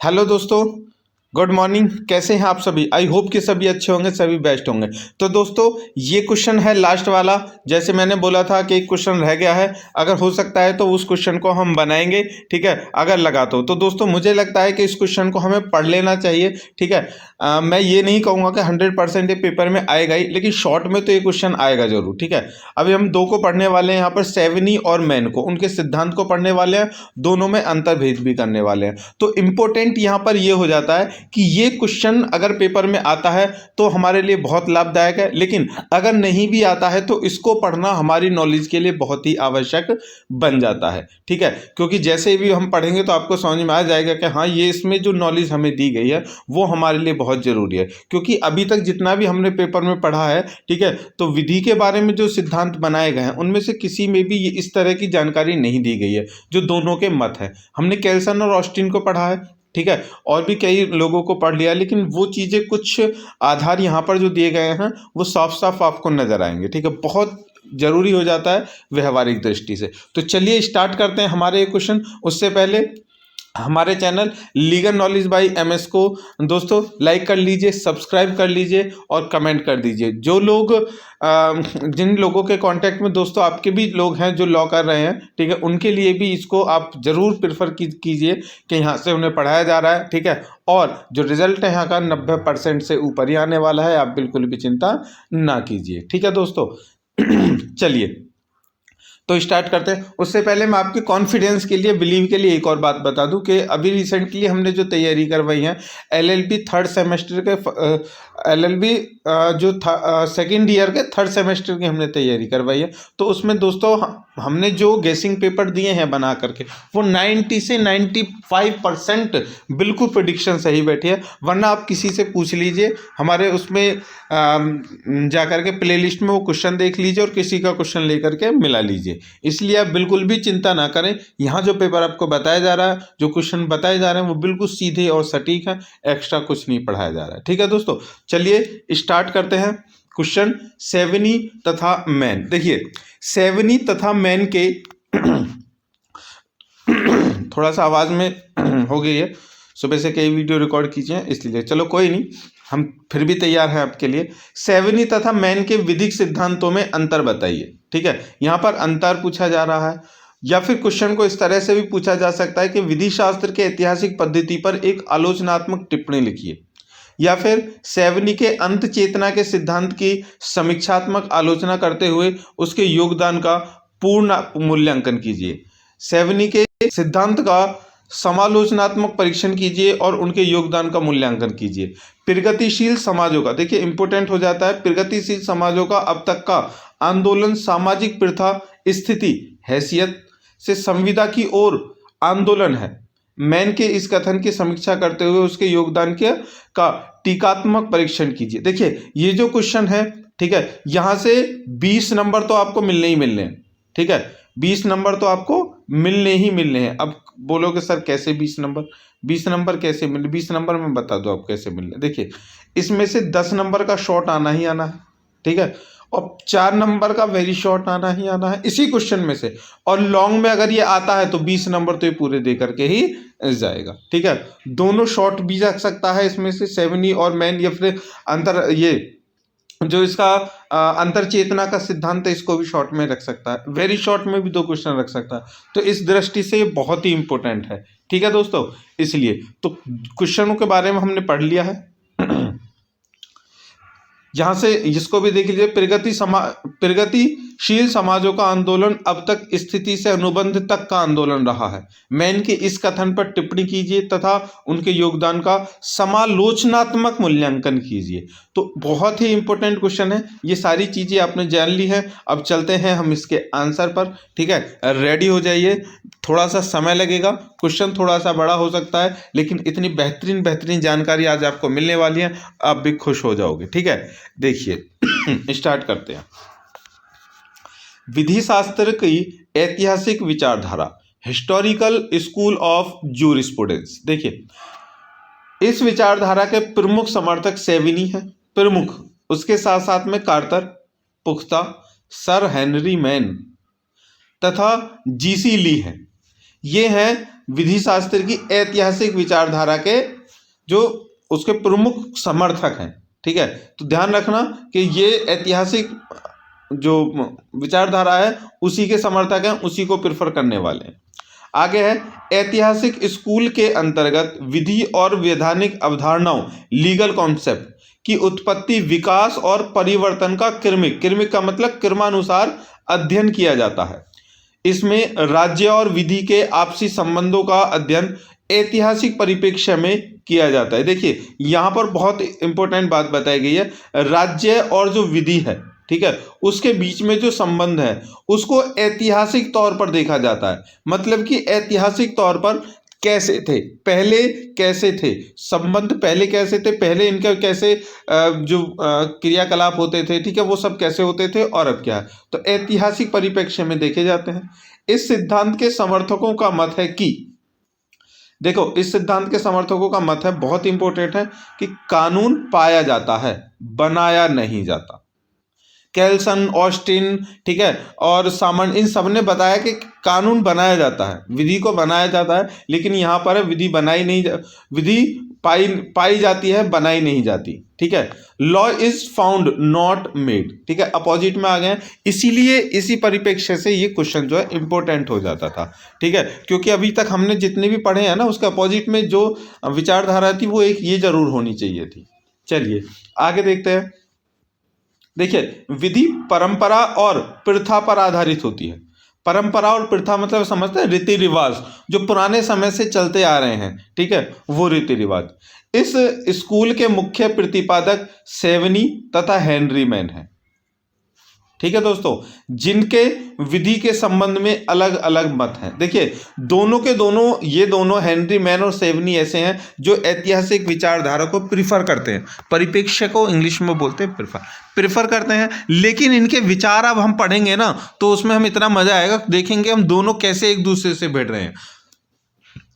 Hello दोस्तों, good morning. कैसे हैं आप सभी? आई होप कि सभी अच्छे होंगे, सभी बेस्ट होंगे। तो दोस्तों, ये क्वेश्चन है लास्ट वाला। जैसे मैंने बोला था कि एक क्वेश्चन रह गया है, अगर हो सकता है तो उस क्वेश्चन को हम बनाएंगे, ठीक है, अगर लगा तो दोस्तों मुझे लगता है कि इस क्वेश्चन को हमें पढ़ लेना चाहिए, ठीक है। मैं ये नहीं कहूँगा कि 100% ये पेपर में आएगा ही, लेकिन शॉर्ट में तो ये क्वेश्चन आएगा जरूर, ठीक है। अभी हम दो को पढ़ने वाले हैं यहाँ पर, सेवनी और मैन को, उनके सिद्धांत को पढ़ने वाले हैं, दोनों में अंतर्भेद भी करने वाले हैं। तो इम्पोर्टेंट यहाँ पर ये हो जाता है कि ये क्वेश्चन अगर पेपर में आता है तो हमारे लिए बहुत लाभदायक है, लेकिन अगर नहीं भी आता है तो इसको पढ़ना हमारी नॉलेज के लिए बहुत ही आवश्यक बन जाता है, ठीक है। क्योंकि जैसे भी हम पढ़ेंगे तो आपको समझ में आ जाएगा कि हाँ, ये इसमें जो नॉलेज हमें दी गई है वो हमारे लिए बहुत जरूरी है। क्योंकि अभी तक जितना भी हमने पेपर में पढ़ा है, ठीक है, तो विधि के बारे में जो सिद्धांत बनाए गए हैं उनमें से किसी में भी ये इस तरह की जानकारी नहीं दी गई है जो दोनों के मत है। हमने केल्सन और ऑस्टिन को पढ़ा है, ठीक है, और भी कई लोगों को पढ़ लिया, लेकिन वो चीज़ें कुछ आधार यहाँ पर जो दिए गए हैं वो साफ साफ आपको नजर आएंगे, ठीक है। बहुत जरूरी हो जाता है व्यवहारिक दृष्टि से। तो चलिए स्टार्ट करते हैं हमारे क्वेश्चन। उससे पहले हमारे channel legal knowledge by MS को दोस्तों लाइक कर लीजिए, सब्सक्राइब कर लीजिए और कमेंट कर दीजिए। जो लोग जिन लोगों के कांटेक्ट में दोस्तों आपके भी लोग हैं जो लॉ कर रहे हैं, ठीक है, उनके लिए भी इसको आप जरूर प्रेफर कीजिए कि यहाँ से उन्हें पढ़ाया जा रहा है, ठीक है। और जो रिजल्ट है यहाँ का 90% से ऊपर ही आने वाला है, आप बिल्कुल भी चिंता ना कीजिए, ठीक है दोस्तों। चलिए तो स्टार्ट करते हैं। उससे पहले मैं आपके कॉन्फिडेंस के लिए, बिलीव के लिए एक और बात बता दूं कि अभी रिसेंटली हमने जो तैयारी करवाई है एलएलबी थर्ड सेमेस्टर के, एलएलबी जो सेकेंड ईयर के थर्ड सेमेस्टर की हमने तैयारी करवाई है। तो उसमें दोस्तों हमने जो गेसिंग पेपर दिए हैं बना करके वो 90 से 95% बिल्कुल प्रिडिक्शन सही बैठी है। वरना आप किसी से पूछ लीजिए, हमारे उसमें जा करके प्ले लिस्ट में वो क्वेश्चन देख लीजिए और किसी का क्वेश्चन लेकर के मिला लीजिए। इसलिए आप बिल्कुल भी चिंता ना करें। यहाँ जो पेपर आपको बताया जा रहा है, जो क्वेश्चन बताए जा रहे हैं वो बिल्कुल सीधे और सटीक है, एक्स्ट्रा कुछ नहीं पढ़ाया जा रहा है, ठीक है दोस्तों। चलिए स्टार्ट करते हैं। क्वेश्चन सेवनी तथा मैन। देखिए सेवनी तथा मैन के थोड़ा सा आवाज में हो गई है, सुबह से कई वीडियो रिकॉर्ड कीजिए इसलिए, चलो कोई नहीं, हम फिर भी तैयार हैं आपके लिए। सेवनी तथा मैन के विधिक सिद्धांतों में अंतर बताइए, ठीक है। यहाँ पर अंतर पूछा जा रहा है, या फिर क्वेश्चन को इस तरह से भी पूछा जा सकता है कि विधि शास्त्र के ऐतिहासिक पद्धति पर एक आलोचनात्मक टिप्पणी लिखिए, या फिर सेवनी के अंत चेतना के सिद्धांत की समीक्षात्मक आलोचना करते हुए उसके योगदान का पूर्ण मूल्यांकन कीजिए। सेवनी के सिद्धांत का समालोचनात्मक परीक्षण कीजिए और उनके योगदान का मूल्यांकन कीजिए। प्रगतिशील समाजों का, देखिए इंपॉर्टेंट हो जाता है, प्रगतिशील समाजों का अब तक का आंदोलन सामाजिक प्रथा, स्थिति, हैसियत से संविदा की ओर आंदोलन है। मैन के इस कथन की समीक्षा करते हुए उसके योगदान के का टीकात्मक परीक्षण कीजिए। देखिए ये जो क्वेश्चन है, ठीक है, यहां से 20 नंबर तो आपको मिलने ही मिलने हैं, ठीक है, 20 नंबर तो आपको मिलने ही मिलने हैं। अब बोलोगे सर कैसे 20 नंबर, 20 नंबर कैसे मिले? 20 नंबर में बता दो आप कैसे मिलने। देखिए इसमें से 10 नंबर का शॉर्ट आना ही आना है, ठीक है, और 4 नंबर का वेरी शॉर्ट आना ही आना है इसी क्वेश्चन में से। और लॉन्ग में अगर ये आता है तो 20 नंबर तो ये पूरे दे करके ही जाएगा, ठीक है। दोनों शॉर्ट भी जा सकता है इसमें से, सेवनी और मैन, या फिर अंतर, ये जो इसका अंतर चेतना का सिद्धांत है इसको भी शॉर्ट में रख सकता है, वेरी शॉर्ट में भी 2 क्वेश्चन रख सकता है। तो इस दृष्टि से ये बहुत ही इंपॉर्टेंट है, ठीक है दोस्तों। इसलिए तो क्वेश्चनों के बारे में हमने पढ़ लिया है। यहां से इसको भी देख लीजिए, प्रगतिशील समाजों का आंदोलन अब तक स्थिति से अनुबंध तक का आंदोलन रहा है। मैन के इस कथन पर टिप्पणी कीजिए तथा उनके योगदान का समालोचनात्मक मूल्यांकन कीजिए। तो बहुत ही इंपॉर्टेंट क्वेश्चन है, ये सारी चीजें आपने जान ली है। अब चलते हैं हम इसके आंसर पर, ठीक है, रेडी हो जाइए। थोड़ा सा समय लगेगा, क्वेश्चन थोड़ा सा बड़ा हो सकता है, लेकिन इतनी बेहतरीन बेहतरीन जानकारी आज आपको मिलने वाली है, आप भी खुश हो जाओगे, ठीक है। देखिए स्टार्ट करते हैं। विधि शास्त्र की ऐतिहासिक विचारधारा, हिस्टोरिकल स्कूल ऑफ जूरिस्प्रूडेंस। देखिए इस विचारधारा के प्रमुख समर्थक सेविनी है, प्रमुख, उसके साथ साथ में कार्तर, पुख्ता, सर हेनरी मैन तथा जीसी ली है। ये हैं विधि शास्त्र की ऐतिहासिक विचारधारा के जो उसके प्रमुख समर्थक हैं। ठीक है, तो ध्यान रखना कि ये ऐतिहासिक जो विचारधारा है उसी के समर्थक हैं, उसी को प्रेफर करने वाले हैं। आगे है ऐतिहासिक स्कूल के अंतर्गत विधि और वैधानिक अवधारणाओं लीगल कॉन्सेप्ट की उत्पत्ति, विकास और परिवर्तन का क्रमिक का मतलब क्रमानुसार अध्ययन किया जाता है। इसमें राज्य और विधि के आपसी संबंधों का अध्ययन ऐतिहासिक परिप्रेक्ष्य में किया जाता है। देखिए यहाँ पर बहुत इंपॉर्टेंट बात बताई गई है, राज्य और जो विधि है, ठीक है, उसके बीच में जो संबंध है उसको ऐतिहासिक तौर पर देखा जाता है। मतलब कि ऐतिहासिक तौर पर कैसे थे, पहले कैसे थे संबंध, पहले कैसे थे, पहले इनका कैसे जो क्रियाकलाप होते थे, ठीक है, वो सब कैसे होते थे और अब क्या है, तो ऐतिहासिक परिप्रेक्ष्य में देखे जाते हैं। इस सिद्धांत के समर्थकों का मत है कि, देखो इस सिद्धांत के समर्थकों का मत है, बहुत इंपॉर्टेंट है, कि कानून पाया जाता है, बनाया नहीं जाता। कैल्सन, ऑस्टिन, ठीक है, और सामन, इन सब ने बताया कि कानून बनाया जाता है, विधि को बनाया जाता है, लेकिन यहाँ पर विधि बनाई नहीं, विधि पाई जाती है, बनाई नहीं जाती। ठीक है, law is found not made, ठीक है, अपोजिट में आ गए, इसीलिए इसी परिप्रेक्ष्य से ये क्वेश्चन जो है इंपॉर्टेंट हो जाता था। ठीक है, क्योंकि अभी तक हमने जितने भी पढ़े हैं ना, उसके अपोजिट में जो विचारधारा थी वो एक ये जरूर होनी चाहिए थी। चलिए आगे देखते हैं। देखिए विधि परंपरा और प्रथा पर आधारित होती है। परंपरा और प्रथा मतलब समझते हैं रीति रिवाज, जो पुराने समय से चलते आ रहे हैं, ठीक है, वो रीति रिवाज। इस स्कूल के मुख्य प्रतिपादक सेवनी तथा हेनरी मैन हैं। ठीक है दोस्तों, जिनके विधि के संबंध में अलग अलग मत हैं। देखिए दोनों के दोनों, ये दोनों हेनरी मैन और सेवनी ऐसे हैं जो ऐतिहासिक विचारधारा को प्रिफर करते हैं, परिप्रेक्ष्य को इंग्लिश में बोलते हैं प्रिफर करते हैं। लेकिन इनके विचार अब हम पढ़ेंगे ना तो उसमें हम इतना मजा आएगा, देखेंगे हम दोनों कैसे एक दूसरे से भिड़ रहे हैं,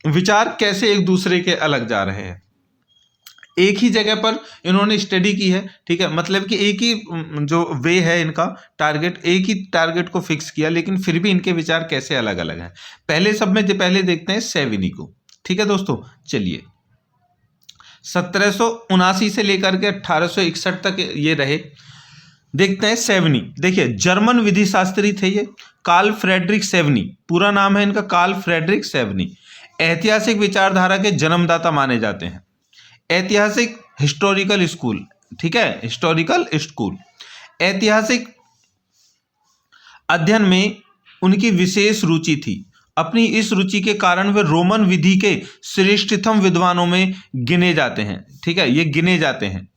विचार कैसे एक दूसरे के अलग जा रहे हैं। एक ही जगह पर इन्होंने स्टडी की है, ठीक है, मतलब कि एक ही जो वे है इनका टारगेट, एक ही टारगेट को फिक्स किया, लेकिन फिर भी इनके विचार कैसे अलग अलग हैं। पहले सब में पहले देखते हैं सेविनी को। ठीक है दोस्तों, चलिए 1779 से लेकर के 1861 तक ये रहे। देखते हैं सेवनी। देखिए जर्मन विधि शास्त्री थे ये, कार्ल फ्रेडरिक सेवनी, पूरा नाम है इनका कार्ल फ्रेडरिक सेवनी। ऐतिहासिक विचारधारा के जन्मदाता माने जाते हैं। ऐतिहासिक हिस्टोरिकल स्कूल, ठीक है, हिस्टोरिकल स्कूल, ऐतिहासिक अध्ययन में उनकी विशेष रुचि थी। अपनी इस रुचि के कारण वे रोमन विधि के श्रेष्ठतम विद्वानों में गिने जाते हैं। ठीक है, ये गिने जाते हैं।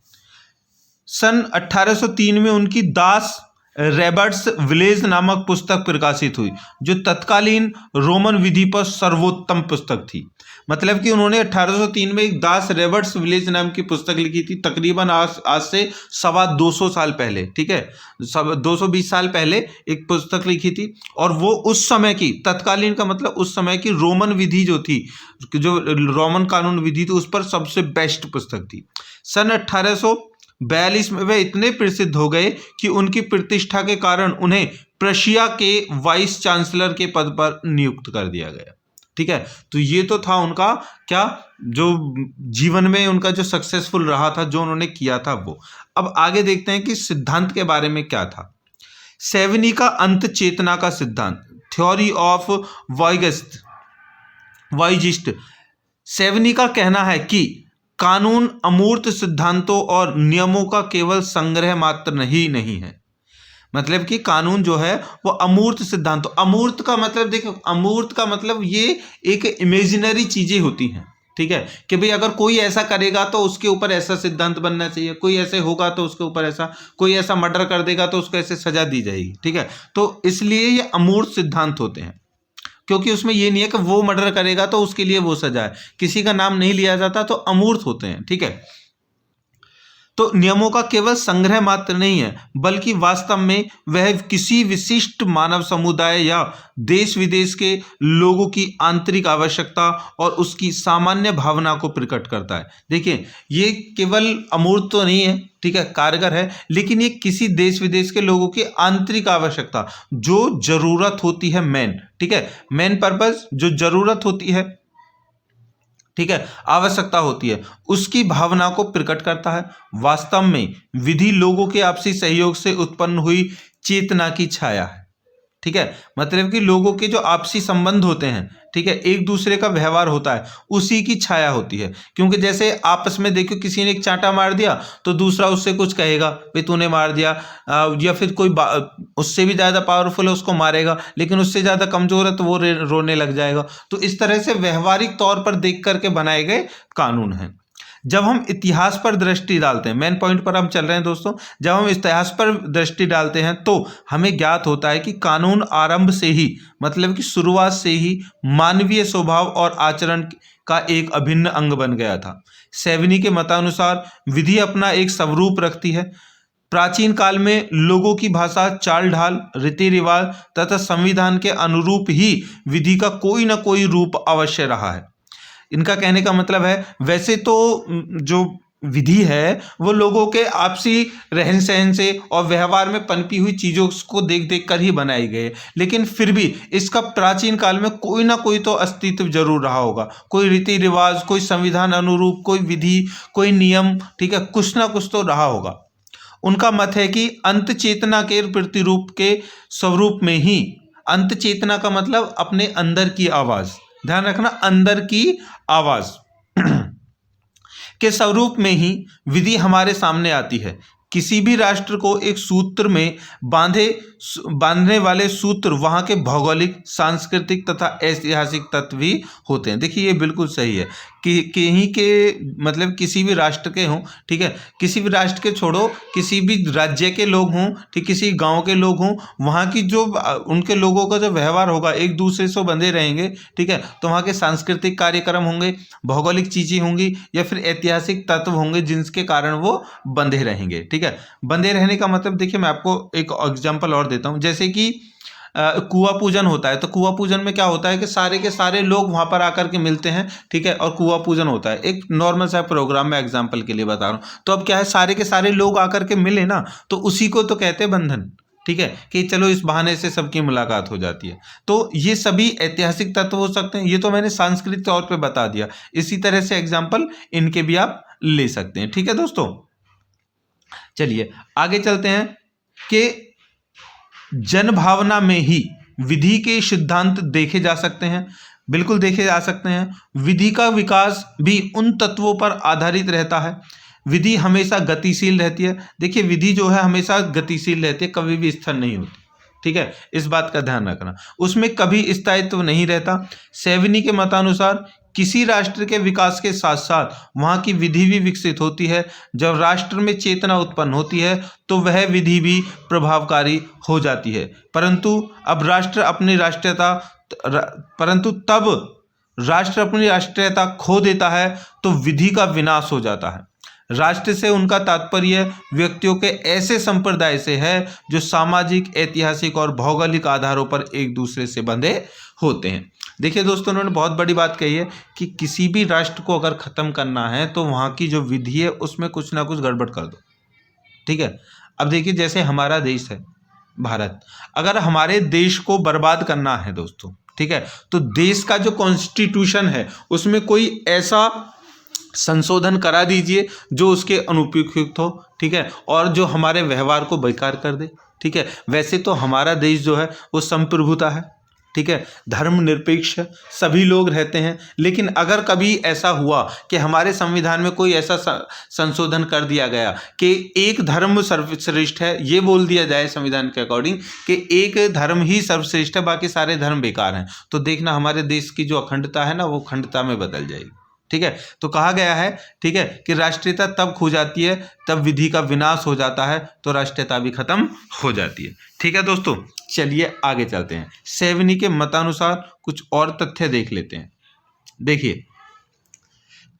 सन 1803 में उनकी दास रॉबर्ट्स विलेज नामक पुस्तक प्रकाशित हुई, जो तत्कालीन रोमन विधि पर सर्वोत्तम पुस्तक थी। मतलब कि उन्होंने 1803 में एक दास रॉबर्ट्स विलेज नाम की पुस्तक लिखी थी, तकरीबन आज से 225 साल पहले, ठीक है, 220 साल पहले एक पुस्तक लिखी थी। और वो उस समय की, तत्कालीन का मतलब उस समय की रोमन विधि जो थी, जो रोमन कानून विधि थी, उस पर सबसे बेस्ट पुस्तक थी। सन 1842 में वे इतने प्रसिद्ध हो गए कि उनकी प्रतिष्ठा के कारण उन्हें प्रशिया के वाइस चांसलर के पद पर नियुक्त कर दिया गया। ठीक है, तो ये तो था उनका क्या, जो जीवन में उनका जो सक्सेसफुल रहा था, जो उन्होंने किया था वो। अब आगे देखते हैं कि सिद्धांत के बारे में क्या था। सेवनी का अंत चेतना का सिद्धांत, थ्योरी ऑफ वाइजिस्ट। सेवनी का कहना है कि कानून अमूर्त सिद्धांतों और नियमों का केवल संग्रह मात्र नहीं है। मतलब कि कानून जो है वो अमूर्त सिद्धांतों, अमूर्त का मतलब देखो, अमूर्त का मतलब ये एक इमेजिनरी चीजें होती हैं। ठीक है, कि भाई अगर कोई ऐसा करेगा तो उसके ऊपर ऐसा सिद्धांत बनना चाहिए, कोई ऐसे होगा तो उसके ऊपर ऐसा, कोई ऐसा मर्डर कर देगा तो उसको ऐसे सजा दी जाएगी। ठीक है, तो इसलिए ये अमूर्त सिद्धांत होते हैं, क्योंकि उसमें ये नहीं है कि वो मर्डर करेगा तो उसके लिए वो सजा है, किसी का नाम नहीं लिया जाता, तो अमूर्त होते हैं। ठीक है, तो नियमों का केवल संग्रह मात्र नहीं है, बल्कि वास्तव में वह किसी विशिष्ट मानव समुदाय या देश विदेश के लोगों की आंतरिक आवश्यकता और उसकी सामान्य भावना को प्रकट करता है। देखिए, ये केवल अमूर्त तो नहीं है, ठीक है, कारगर है, लेकिन ये किसी देश विदेश के लोगों की आंतरिक आवश्यकता, जो जरूरत होती है मेन, ठीक है, मेन पर्पस, जो जरूरत होती है, ठीक है, आवश्यकता होती है, उसकी भावना को प्रकट करता है। वास्तव में विधि लोगों के आपसी सहयोग से उत्पन्न हुई चेतना की छाया है, ठीक है, मतलब कि लोगों के जो आपसी संबंध होते हैं, ठीक है, एक दूसरे का व्यवहार होता है, उसी की छाया होती है। क्योंकि जैसे आपस में देखो, किसी ने एक चांटा मार दिया तो दूसरा उससे कुछ कहेगा, भाई तूने मार दिया, या फिर कोई उससे भी ज़्यादा पावरफुल है उसको मारेगा, लेकिन उससे ज़्यादा कमज़ोर है तो वो रोने लग जाएगा। तो इस तरह से व्यवहारिक तौर पर देख करके बनाए गए कानून हैं। जब हम इतिहास पर दृष्टि डालते हैं, मेन पॉइंट पर हम चल रहे हैं दोस्तों, जब हम इतिहास पर दृष्टि डालते हैं तो हमें ज्ञात होता है कि कानून आरंभ से ही, मतलब कि शुरुआत से ही मानवीय स्वभाव और आचरण का एक अभिन्न अंग बन गया था। सेवनी के मतानुसार विधि अपना एक स्वरूप रखती है। प्राचीन काल में लोगों की भाषा, चाल ढाल, रीति रिवाज तथा संविधान के अनुरूप ही विधि का कोई ना कोई रूप अवश्य रहा है। इनका कहने का मतलब है, वैसे तो जो विधि है वो लोगों के आपसी रहन सहन से और व्यवहार में पनपी हुई चीज़ों को देख देख कर ही बनाई गई, लेकिन फिर भी इसका प्राचीन काल में कोई ना कोई तो अस्तित्व जरूर रहा होगा। कोई रीति रिवाज, कोई संविधान अनुरूप, कोई विधि, कोई नियम, ठीक है, कुछ ना कुछ तो रहा होगा। उनका मत है कि अंत चेतना के प्रतिरूप के स्वरूप में ही, अंत चेतना का मतलब अपने अंदर की आवाज़, ध्यान रखना, अंदर की आवाज के स्वरूप में ही विधि हमारे सामने आती है। किसी भी राष्ट्र को एक सूत्र में बांधने वाले सूत्र वहाँ के भौगोलिक, सांस्कृतिक तथा ऐतिहासिक तत्व भी होते हैं। देखिए, ये बिल्कुल सही है कि कहीं के, मतलब किसी भी राष्ट्र के हों, ठीक है, किसी भी राष्ट्र के छोड़ो, किसी भी राज्य के लोग हों, ठीक, किसी गांव के लोग हों, वहाँ की जो उनके लोगों का जो व्यवहार होगा, एक दूसरे से बंधे रहेंगे, ठीक है, तो वहाँ के सांस्कृतिक कार्यक्रम होंगे, भौगोलिक चीज़ें होंगी, या फिर ऐतिहासिक तत्व होंगे जिनके कारण वो बंधे रहेंगे, ठीक है। बंधे रहने का मतलब, देखिए मैं आपको एक एग्जांपल और देता हूँ। जैसे कि कुआं पूजन होता है, तो कुआं पूजन में क्या होता है कि सारे के सारे लोग वहां पर आकर के मिलते हैं, ठीक है, और कुआं पूजन होता है। एक नॉर्मल सा प्रोग्राम में एग्जांपल के लिए बता रहा हूँ। तो अब क्या है, सारे के सारे लोग आकर के मिले ना, तो उसी को तो कहते हैं बंधन, ठीक है, कि चलो इस बहाने से सबकी मुलाकात हो जाती है। तो ये सभी ऐतिहासिक तत्व हो सकते हैं। ये तो मैंने सांस्कृतिक तौर पर बता दिया, इसी तरह से एग्जाम्पल इनके भी आप ले सकते हैं, ठीक है दोस्तों। चलिए आगे चलते हैं कि जन भावना में ही विधि के सिद्धांत देखे जा सकते हैं। बिल्कुल देखे जा सकते हैं। विधि का विकास भी उन तत्वों पर आधारित रहता है। विधि हमेशा गतिशील रहती है। देखिए, विधि जो है हमेशा गतिशील रहती है, कभी भी स्थिर नहीं होती, ठीक है, इस बात का ध्यान रखना। उसमें कभी स्थायित्व नहीं रहता। सेवनी के मतानुसार किसी राष्ट्र के विकास के साथ साथ वहाँ की विधि भी विकसित होती है। जब राष्ट्र में चेतना उत्पन्न होती है तो वह विधि भी प्रभावकारी हो जाती है। परंतु तब राष्ट्र अपनी राष्ट्रीयता खो देता है तो विधि का विनाश हो जाता है। राष्ट्र से उनका तात्पर्य व्यक्तियों के ऐसे संप्रदाय से है जो सामाजिक, ऐतिहासिक और भौगोलिक आधारों पर एक दूसरे से बंधे होते हैं। देखिए दोस्तों, उन्होंने बहुत बड़ी बात कही है कि किसी भी राष्ट्र को अगर ख़त्म करना है तो वहाँ की जो विधि है उसमें कुछ ना कुछ गड़बड़ कर दो, ठीक है। अब देखिए, जैसे हमारा देश है भारत, अगर हमारे देश को बर्बाद करना है दोस्तों, ठीक है, तो देश का जो कॉन्स्टिट्यूशन है उसमें कोई ऐसा संशोधन करा दीजिए जो उसके अनुपयुक्त हो, ठीक है, और जो हमारे व्यवहार को बेकार कर दे, ठीक है। वैसे तो हमारा देश जो है वो संप्रभुता है, ठीक है, धर्मनिरपेक्ष है, सभी लोग रहते हैं। लेकिन अगर कभी ऐसा हुआ कि हमारे संविधान में कोई ऐसा संशोधन कर दिया गया कि एक धर्म सर्वश्रेष्ठ है, ये बोल दिया जाए संविधान के अकॉर्डिंग कि एक धर्म ही सर्वश्रेष्ठ है, बाकी सारे धर्म बेकार हैं, तो देखना हमारे देश की जो अखंडता है ना, वो खंडता में बदल जाएगी, ठीक है। तो कहा गया है, ठीक है, कि राष्ट्रीयता तब खो जाती है तब विधि का विनाश हो जाता है, तो राष्ट्रीयता भी खत्म हो जाती है, ठीक है दोस्तों। चलिए आगे चलते हैं। सेवनी के मतानुसार कुछ और तथ्य देख लेते हैं। देखिए,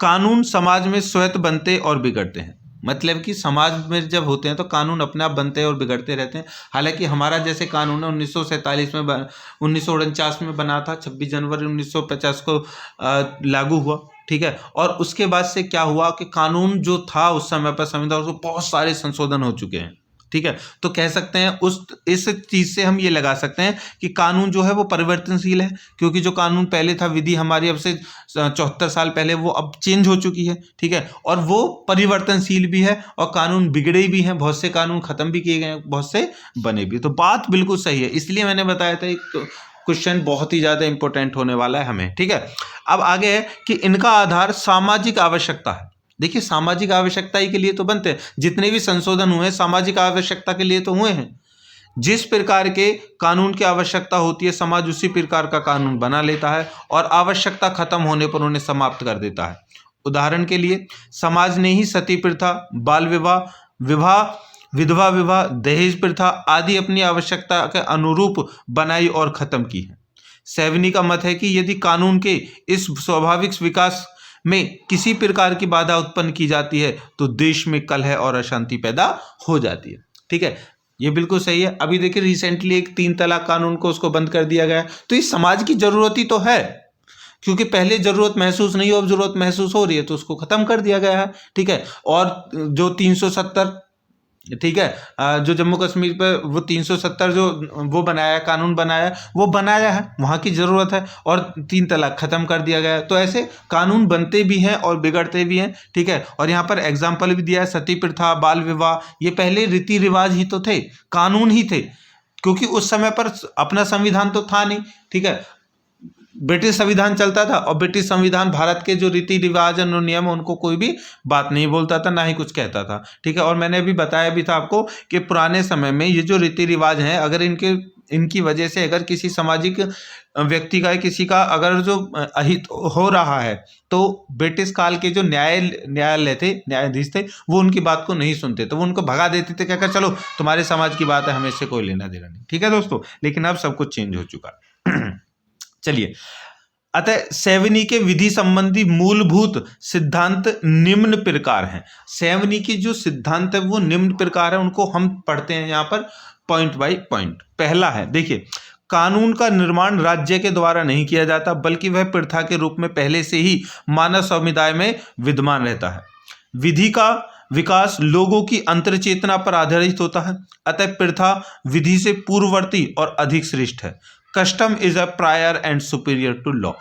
कानून समाज में स्वतः बनते और बिगड़ते हैं। मतलब कि समाज में जब होते हैं तो कानून अपने आप बनते हैं और बिगड़ते रहते हैं। हालांकि हमारा जैसे कानून है 1947 में 1949 में बना था, 26 जनवरी 1950 को लागू हुआ, ठीक है। और उसके बाद से क्या हुआ कि कानून जो था उस समय पर संविधान, उसको बहुत सारे संशोधन हो चुके हैं, ठीक है। तो कह सकते हैं इस चीज से हम ये लगा सकते हैं कि कानून जो है वो परिवर्तनशील है, क्योंकि जो कानून पहले था, विधि हमारी अब से 74 साल पहले, वो अब चेंज हो चुकी है, ठीक है। और वो परिवर्तनशील भी है, और कानून बिगड़े भी हैं, बहुत से कानून खत्म भी किए गए हैं, बहुत से बने भी। तो बात बिल्कुल सही है, इसलिए मैंने बताया था एक क्वेश्चन बहुत ही ज्यादा इंपॉर्टेंट होने वाला है हमें, ठीक है। अब आगे है कि इनका आधार सामाजिक आवश्यकता है। देखिए, सामाजिक आवश्यकता ही के लिए तो बनते हैं, जितने भी संशोधन हुए सामाजिक आवश्यकता के लिए तो हुए हैं। जिस प्रकार के कानून की आवश्यकता होती है, समाज उसी प्रकार का कानून बना लेता है, और आवश्यकता खत्म होने पर उन्हें समाप्त कर देता है। उदाहरण के लिए, समाज ने ही सती प्रथा, बाल विवाह, विधवा विवाह, दहेज प्रथा आदि अपनी आवश्यकता के अनुरूप बनाई और खत्म की है। सैवनी का मत है कि यदि कानून के इस स्वाभाविक विकास में किसी प्रकार की बाधा उत्पन्न की जाती है तो देश में कलह और अशांति पैदा हो जाती है, ठीक है। ये बिल्कुल सही है। अभी देखिए, रिसेंटली एक 3 तलाक कानून को उसको बंद कर दिया गया, तो इस समाज की जरूरत ही तो है, क्योंकि पहले जरूरत महसूस नहीं हो, अब जरूरत महसूस हो रही है, तो उसको खत्म कर दिया गया है, ठीक है। और जो 370, ठीक है, जो जम्मू कश्मीर पर वो 370 जो वो बनाया, कानून बनाया, वो बनाया है, वहाँ की ज़रूरत है, और 3 तलाक ख़त्म कर दिया गया है। तो ऐसे कानून बनते भी हैं और बिगड़ते भी हैं, ठीक है। और यहाँ पर एग्जाम्पल भी दिया है, सती प्रथा, बाल विवाह, ये पहले रीति रिवाज ही तो थे, कानून ही थे, क्योंकि उस समय पर अपना संविधान तो था नहीं, ठीक है। ब्रिटिश संविधान चलता था, और ब्रिटिश संविधान भारत के जो रीति रिवाज और नियम, उनको कोई भी बात नहीं बोलता था, ना ही कुछ कहता था, ठीक है। और मैंने अभी बताया भी था आपको कि पुराने समय में ये जो रीति रिवाज हैं, अगर इनकी वजह से अगर किसी सामाजिक व्यक्ति का, किसी का अगर जो अहित हो रहा है, तो ब्रिटिश काल के जो न्यायालय थे, न्यायाधीश थे, वो उनकी बात को नहीं सुनते, तो वो उनको भगा देते थे, कहकर चलो तुम्हारे समाज की बात है, हमें इससे कोई लेना देना नहीं, ठीक है दोस्तों। लेकिन अब सब कुछ चेंज हो चुका है। चलिए, अतः सैवनी के विधि संबंधी मूलभूत सिद्धांत निम्न प्रकार हैं। सैवनी की जो सिद्धांत है वो निम्न प्रकार है, उनको हम पढ़ते हैं यहाँ पर पॉइंट बाय पॉइंट। पहला है, देखिए, कानून का निर्माण राज्य के द्वारा नहीं किया जाता, बल्कि वह प्रथा के रूप में पहले से ही मानव समुदाय में विद्यमान रहता है। विधि का विकास लोगों की अंतर चेतना पर आधारित होता है, अतः प्रथा विधि से पूर्ववर्ती और अधिक श्रेष्ठ है। Custom is a prior and superior to law.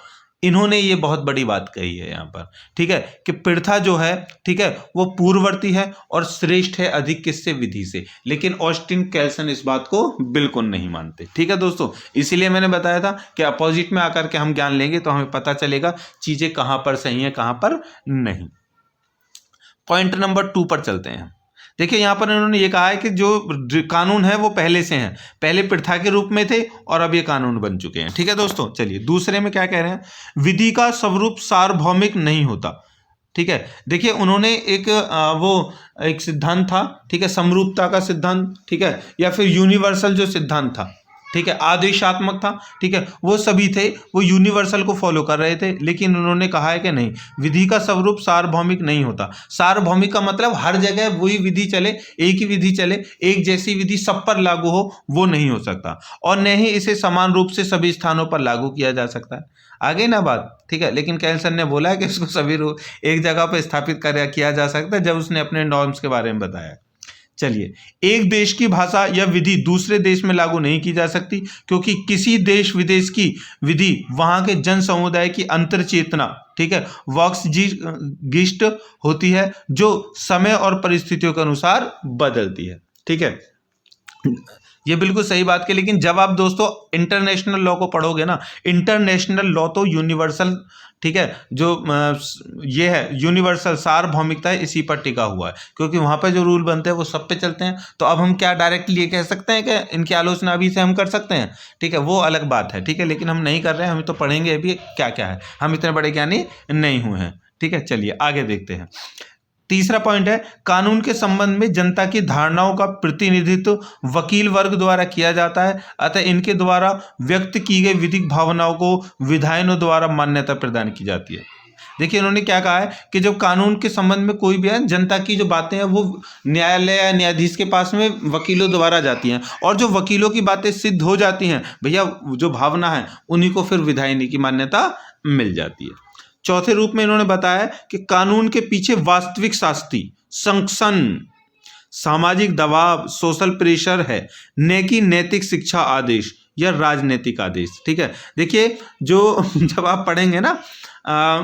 इन्होंने ये बहुत बड़ी बात कही है यहाँ पर, ठीक है, कि प्रथा जो है, ठीक है, वो पूर्ववर्ती है और श्रेष्ठ है अधिक किससे, विधि से। लेकिन ऑस्टिन केल्सन इस बात को बिल्कुल नहीं मानते, ठीक है दोस्तों। इसीलिए मैंने बताया था कि अपोजिट में आकर के हम ज्ञान लेंगे तो हमें पता चलेगा चीजें कहाँ पर सही है, कहाँ पर नहीं। पॉइंट नंबर 2 पर चलते हैं। देखिए, यहाँ पर इन्होंने ये कहा है कि जो कानून है वो पहले से हैं, पहले प्रथा के रूप में थे और अब ये कानून बन चुके हैं, ठीक है दोस्तों। चलिए, दूसरे में क्या कह रहे हैं, विधि का स्वरूप सार्वभौमिक नहीं होता, ठीक है। देखिए, उन्होंने एक सिद्धांत था, ठीक है, समरूपता का सिद्धांत, ठीक है, या फिर यूनिवर्सल जो सिद्धांत था, ठीक है, आदेशात्मक था, ठीक है, वो सभी थे, वो यूनिवर्सल को फॉलो कर रहे थे। लेकिन उन्होंने कहा है कि नहीं, विधि का स्वरूप सार्वभौमिक नहीं होता। सार्वभौमिक का मतलब हर जगह वही विधि चले, एक ही विधि चले, एक जैसी विधि सब पर लागू हो, वो नहीं हो सकता, और न ही इसे समान रूप से सभी स्थानों पर लागू किया जा सकता है। आगे ना बात, ठीक है। लेकिन केल्सन ने बोला है कि इसको सभी एक जगह पर स्थापित किया जा सकता है, जब उसने अपने नॉर्म्स के बारे में बताया। चलिए, एक देश की भाषा या विधि दूसरे देश में लागू नहीं की जा सकती, क्योंकि किसी देश विदेश की विधि वहां के जन समुदाय की अंतर चेतना, ठीक है, वक्सगिष्ट होती है, जो समय और परिस्थितियों के अनुसार बदलती है, ठीक है। ये बिल्कुल सही बात की। लेकिन जब आप दोस्तों इंटरनेशनल लॉ को पढ़ोगे ना, इंटरनेशनल लॉ तो यूनिवर्सल, ठीक है, जो ये है यूनिवर्सल सार्वभौमिकता है, इसी पर टिका हुआ है, क्योंकि वहाँ पे जो रूल बनते हैं वो सब पे चलते हैं। तो अब हम क्या डायरेक्टली ये कह सकते हैं कि इनकी आलोचना अभी से हम कर सकते हैं, ठीक है, वो अलग बात है, ठीक है। लेकिन हम नहीं कर रहे हैं, हम तो पढ़ेंगे अभी क्या क्या है, हम इतने बड़े ज्ञानी नहीं हुए हैं, ठीक है। चलिए आगे देखते हैं। तीसरा पॉइंट है, कानून के संबंध में जनता की धारणाओं का प्रतिनिधित्व वकील वर्ग द्वारा किया जाता है, अतः इनके द्वारा व्यक्त की गई विधिक भावनाओं को विधायनों द्वारा मान्यता प्रदान की जाती है। देखिए इन्होंने क्या कहा है कि जब कानून के संबंध में कोई भी है, जनता की जो बातें हैं वो न्यायालय या न्यायाधीश के पास में वकीलों द्वारा जाती हैं, और जो वकीलों की बातें सिद्ध हो जाती हैं भैया, जो भावना है उन्हीं को फिर विधायिनी की मान्यता मिल जाती है। चौथे रूप में इन्होंने बताया कि कानून के पीछे वास्तविक शास्ति, संक्शन, सामाजिक दबाव, सोशल प्रेशर है, न कि नैतिक शिक्षा आदेश या राजनीतिक आदेश। ठीक है, देखिए जो जब आप पढ़ेंगे ना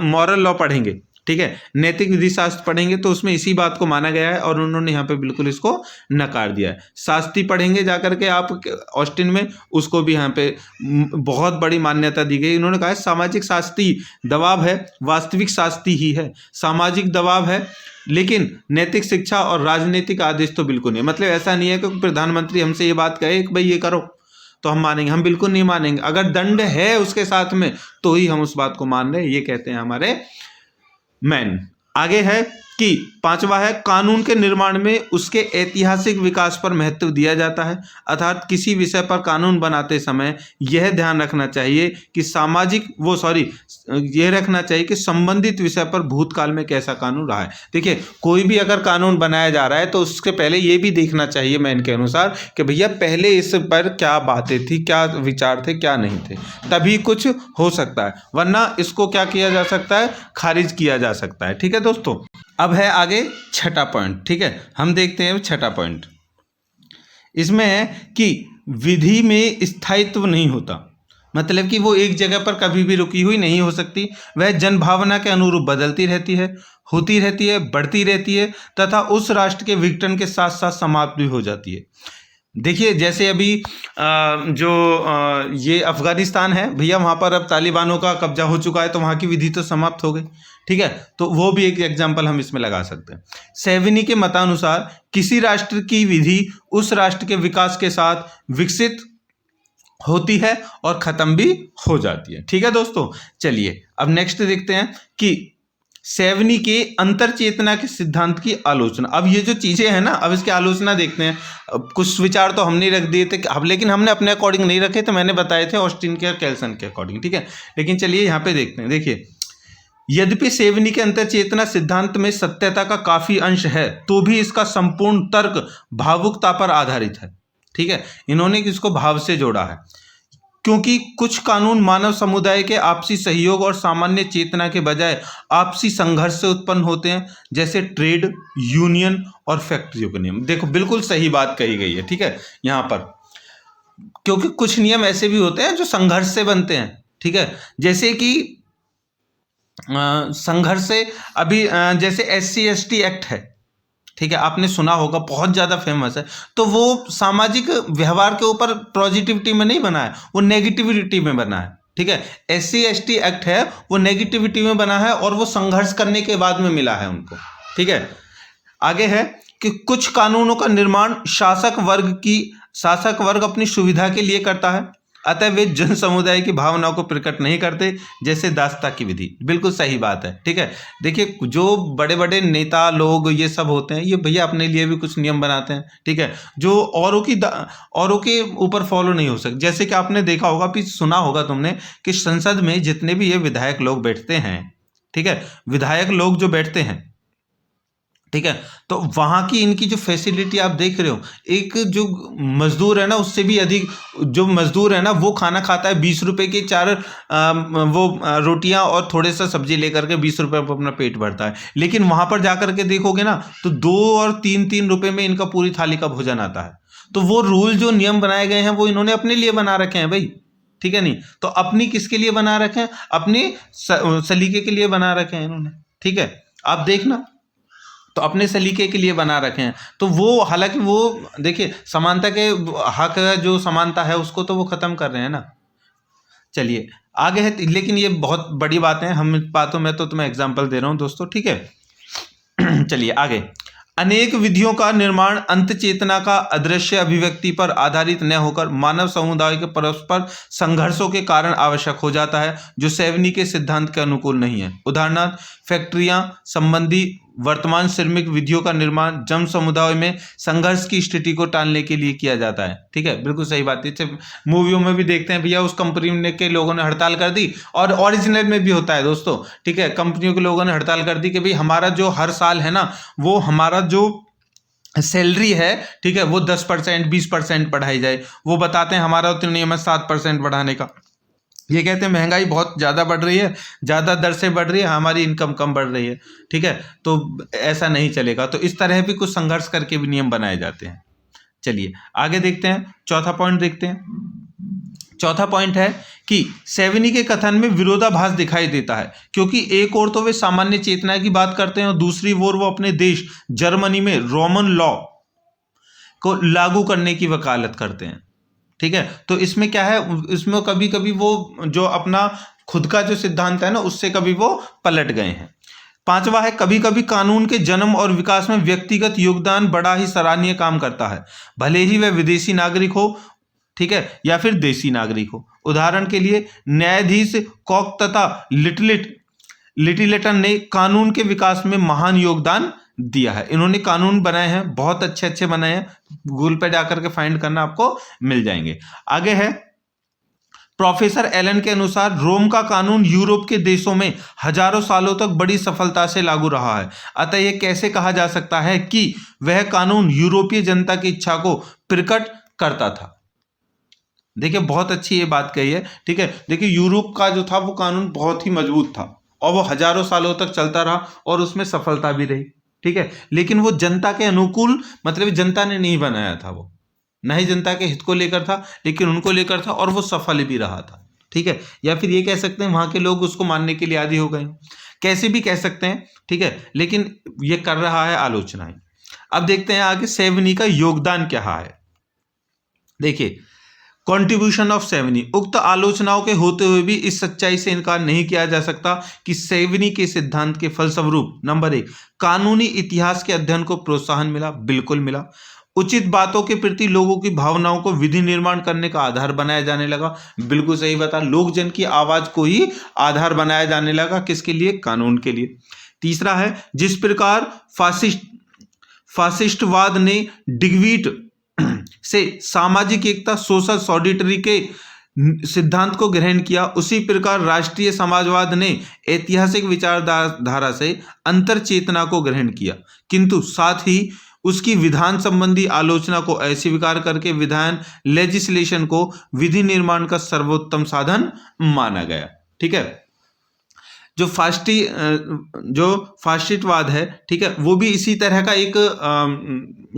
मॉरल लॉ पढ़ेंगे, ठीक है, नैतिक विधि शास्त्र पढ़ेंगे तो उसमें इसी बात को माना गया है और उन्होंने यहाँ पे बिल्कुल इसको नकार दिया है। शास्त्री पढ़ेंगे जाकर के आप ऑस्टिन में, उसको भी यहाँ पे बहुत बड़ी मान्यता दी गई। उन्होंने कहा है सामाजिक शास्त्री दबाव है, वास्तविक शास्त्री ही है, सामाजिक दबाव है, लेकिन नैतिक शिक्षा और राजनीतिक आदेश तो बिल्कुल नहीं। मतलब ऐसा नहीं है कि प्रधानमंत्री हमसे ये बात कहे कि भाई ये करो तो हम मानेंगे, हम बिल्कुल नहीं मानेंगे। अगर दंड है उसके साथ में तो ही हम उस बात को मान रहे हैं, ये कहते हैं हमारे मैन। आगे है कि पांचवा है कानून के निर्माण में उसके ऐतिहासिक विकास पर महत्व दिया जाता है, अर्थात किसी विषय पर कानून बनाते समय यह ध्यान रखना चाहिए कि यह रखना चाहिए कि संबंधित विषय पर भूतकाल में कैसा कानून रहा है। देखिए कोई भी अगर कानून बनाया जा रहा है तो उसके पहले ये भी देखना चाहिए मैन के अनुसार कि भैया पहले इस पर क्या बातें थी, क्या विचार थे, क्या नहीं थे, तभी कुछ हो सकता है, वरना इसको क्या किया जा सकता है, खारिज किया जा सकता है। ठीक है दोस्तों, अब है आगे छठा पॉइंट। ठीक है, हम देखते हैं छठा पॉइंट। इसमें है कि विधि में स्थायित्व नहीं होता, मतलब कि वो एक जगह पर कभी भी रुकी हुई नहीं हो सकती, वह जनभावना के अनुरूप बदलती रहती है, होती रहती है, बढ़ती रहती है तथा उस राष्ट्र के विघटन के साथ साथ समाप्त भी हो जाती है। देखिए जैसे अभी ये अफगानिस्तान है भैया, वहाँ पर अब तालिबानों का कब्जा हो चुका है तो वहाँ की विधि तो समाप्त हो गई। ठीक है, तो वो भी एक एग्जाम्पल हम इसमें लगा सकते हैं। सेवनी के मतानुसार किसी राष्ट्र की विधि उस राष्ट्र के विकास के साथ विकसित होती है और खत्म भी हो जाती है। ठीक है दोस्तों, चलिए अब नेक्स्ट देखते हैं कि सेवनी के अंतर चेतना के सिद्धांत की आलोचना। अब ये जो चीजें हैं ना, अब इसकी आलोचना देखते हैं। अब कुछ विचार तो हमने रख दिए थे लेकिन हमने अपने अकॉर्डिंग नहीं रखे थे, मैंने बताए थे ऑस्टिन के और केल्सन के अकॉर्डिंग। ठीक है, लेकिन चलिए यहाँ पे देखते हैं। देखिए यद्यपि सेवनी के अंतर चेतना सिद्धांत में सत्यता का काफी अंश है तो भी इसका संपूर्ण तर्क भावुकता पर आधारित है। ठीक है, इन्होंने इसको भाव से जोड़ा है, क्योंकि कुछ कानून मानव समुदाय के आपसी सहयोग और सामान्य चेतना के बजाय आपसी संघर्ष से उत्पन्न होते हैं, जैसे ट्रेड यूनियन और फैक्ट्रियों के नियम। देखो बिल्कुल सही बात कही गई है। ठीक है, यहाँ पर क्योंकि कुछ नियम ऐसे भी होते हैं जो संघर्ष से बनते हैं। ठीक है, जैसे कि संघर्ष से अभी जैसे SC/ST एक्ट है, ठीक है, आपने सुना होगा, बहुत ज़्यादा फेमस है। तो वो सामाजिक व्यवहार के ऊपर पॉजिटिविटी में नहीं बना है, वो नेगेटिविटी में बना है। ठीक है, SC/ST एक्ट है वो नेगेटिविटी में बना है और वो संघर्ष करने के बाद में मिला है उनको। ठीक है, आगे है कि कुछ कानूनों का निर्माण शासक वर्ग अपनी सुविधा के लिए करता है, अतः वे जन समुदाय की भावनाओं को प्रकट नहीं करते, जैसे दास्ता की विधि। बिल्कुल सही बात है। ठीक है, देखिए जो बड़े बड़े नेता लोग ये सब होते हैं, ये भैया अपने लिए भी कुछ नियम बनाते हैं। ठीक है, जो औरों के ऊपर फॉलो नहीं हो सकते। जैसे कि आपने देखा होगा, भी सुना होगा तुमने कि संसद में जितने भी ये विधायक लोग बैठते हैं, ठीक है, विधायक लोग जो बैठते हैं, ठीक है, तो वहाँ की इनकी जो फैसिलिटी आप देख रहे हो, एक जो मजदूर है ना उससे भी अधिक जो मजदूर है ना वो खाना खाता है 20 रुपए के 4 रोटियां और थोड़े सा सब्जी लेकर के 20 रुपए पर अपना पेट भरता है। लेकिन वहाँ पर जाकर के देखोगे ना तो 2 और 3 रुपए में इनका पूरी थाली का भोजन आता है। तो वो रूल जो नियम बनाए गए हैं वो इन्होंने अपने लिए बना रखे हैं भाई। ठीक है, नहीं तो अपनी किसके लिए बना रखे हैं, अपनी सलीके के लिए बना रखे हैं इन्होंने। ठीक है, आप देखना, तो अपने सलीके के लिए बना रखे हैं। तो वो हालांकि वो देखिए समानता के हक जो समानता है उसको तो वो खत्म कर रहे हैं ना। चलिए आगे है, लेकिन ये बहुत बड़ी बात है, हम बातों में तो तुम्हें एग्जांपल दे रहा हूं दोस्तों। ठीक है चलिए आगे। अनेक विधियों का निर्माण अंत चेतना का अदृश्य अभिव्यक्ति पर आधारित न होकर मानव समुदाय के परस्पर संघर्षों के कारण आवश्यक हो जाता है, जो सेवनी के सिद्धांत के अनुकूल नहीं है। उदाहरणार्थ फैक्ट्रियां संबंधी वर्तमान श्रमिक विधियों का निर्माण जन समुदाय में संघर्ष की स्थिति को टालने के लिए किया जाता है। ठीक है, बिल्कुल सही बात है। मूवियों में भी देखते हैं भैया, उस कंपनी ने के लोगों ने हड़ताल कर दी, और ओरिजिनल में भी होता है दोस्तों। ठीक है, कंपनियों के लोगों ने हड़ताल कर दी कि भाई हमारा जो हर साल है ना, वो हमारा जो सैलरी है, ठीक है, वो 10% 20% बढ़ाई जाए। वो बताते हैं हमारा तो नियम है 7% बढ़ाने का। ये कहते हैं महंगाई बहुत ज़्यादा बढ़ रही है, ज़्यादा दर से बढ़ रही है, हमारी इनकम कम बढ़ रही है। ठीक है, तो ऐसा नहीं चलेगा। तो इस तरह भी कुछ संघर्ष करके भी नियम बनाए जाते हैं। चलिए आगे देखते हैं, चौथा पॉइंट देखते हैं। चौथा पॉइंट है कि सेवनी के कथन में विरोधाभास दिखाई देता है, क्योंकि एक ओर तो वे सामान्य चेतना की बात करते हैं और दूसरी ओर वो अपने देश जर्मनी में रोमन लॉ को लागू करने की वकालत करते हैं। ठीक है, तो इसमें क्या है, इसमें कभी कभी वो जो अपना खुद का जो सिद्धांत है ना, उससे कभी वो पलट गए हैं। पांचवा है, कभी कभी कानून के जन्म और विकास में व्यक्तिगत योगदान बड़ा ही सराहनीय काम करता है, भले ही वह विदेशी नागरिक हो, ठीक है, या फिर देशी नागरिक हो। उदाहरण के लिए न्यायाधीश कॉक तथा लिटिलेटन ने कानून के विकास में महान योगदान दिया है। इन्होंने कानून बनाए हैं, बहुत अच्छे अच्छे बनाए हैं, गूगल पे जाकर के फाइंड करना आपको मिल जाएंगे। आगे है, प्रोफेसर एलन के अनुसार रोम का कानून यूरोप के देशों में हजारों सालों तक बड़ी सफलता से लागू रहा है। अतः यह कैसे कहा जा सकता है कि वह कानून यूरोपीय जनता की इच्छा को प्रकट करता था। देखिए बहुत अच्छी ये बात कही है। ठीक है, देखिए यूरोप का जो था वो कानून बहुत ही मजबूत था और वो हजारों सालों तक चलता रहा और उसमें सफलता भी रही। ठीक है, लेकिन वो जनता के अनुकूल, मतलब जनता ने नहीं बनाया था, वो न ही जनता के हित को लेकर था, लेकिन उनको लेकर था और वो सफल भी रहा था। ठीक है, या फिर ये कह सकते हैं वहां के लोग उसको मानने के लिए आदी हो गए, कैसे भी कह सकते हैं। ठीक है, लेकिन ये कर रहा है आलोचनाएं। अब देखते हैं आगे सेवनी का योगदान क्या है। देखिए कॉन्ट्रीब्यूशन ऑफ सेवनी, उक्त आलोचनाओं के होते हुए भी इस सच्चाई से इनकार नहीं किया जा सकता कि सेवनी के सिद्धांत के फलस्वरूप नंबर 1 कानूनी इतिहास के अध्ययन को प्रोत्साहन मिला, बिल्कुल मिला। उचित बातों के प्रति लोगों की भावनाओं को विधि निर्माण करने का आधार बनाया जाने लगा, बिल्कुल सही बता, लोक जन की आवाज को ही आधार बनाया जाने लगा, किसके लिए, कानून के लिए। तीसरा है, जिस प्रकार फासिस्टवाद ने डिग्वीट से सामाजिक एकता सोशल सॉलिडरिटी के सिद्धांत को ग्रहण किया, उसी प्रकार राष्ट्रीय समाजवाद ने ऐतिहासिक विचारधारा से अंतर चेतना को ग्रहण किया, किंतु साथ ही उसकी विधान संबंधी आलोचना को अस्वीकार करके विधान लेजिस्लेशन को विधि निर्माण का सर्वोत्तम साधन माना गया। ठीक है, जो फासिस्टवाद है, ठीक है, वो भी इसी तरह का एक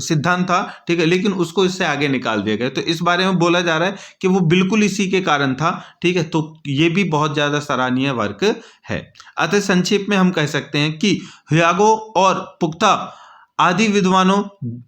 सिद्धांत था। ठीक है, लेकिन उसको इससे आगे निकाल दिया गया। तो इस बारे में बोला जा रहा है कि वो बिल्कुल इसी के कारण था। ठीक है, तो ये भी बहुत ज्यादा सराहनीय वर्क है। अतः संक्षेप में हम कह सकते हैं कि ह्यागो और पुख्ता आदि विद्वानों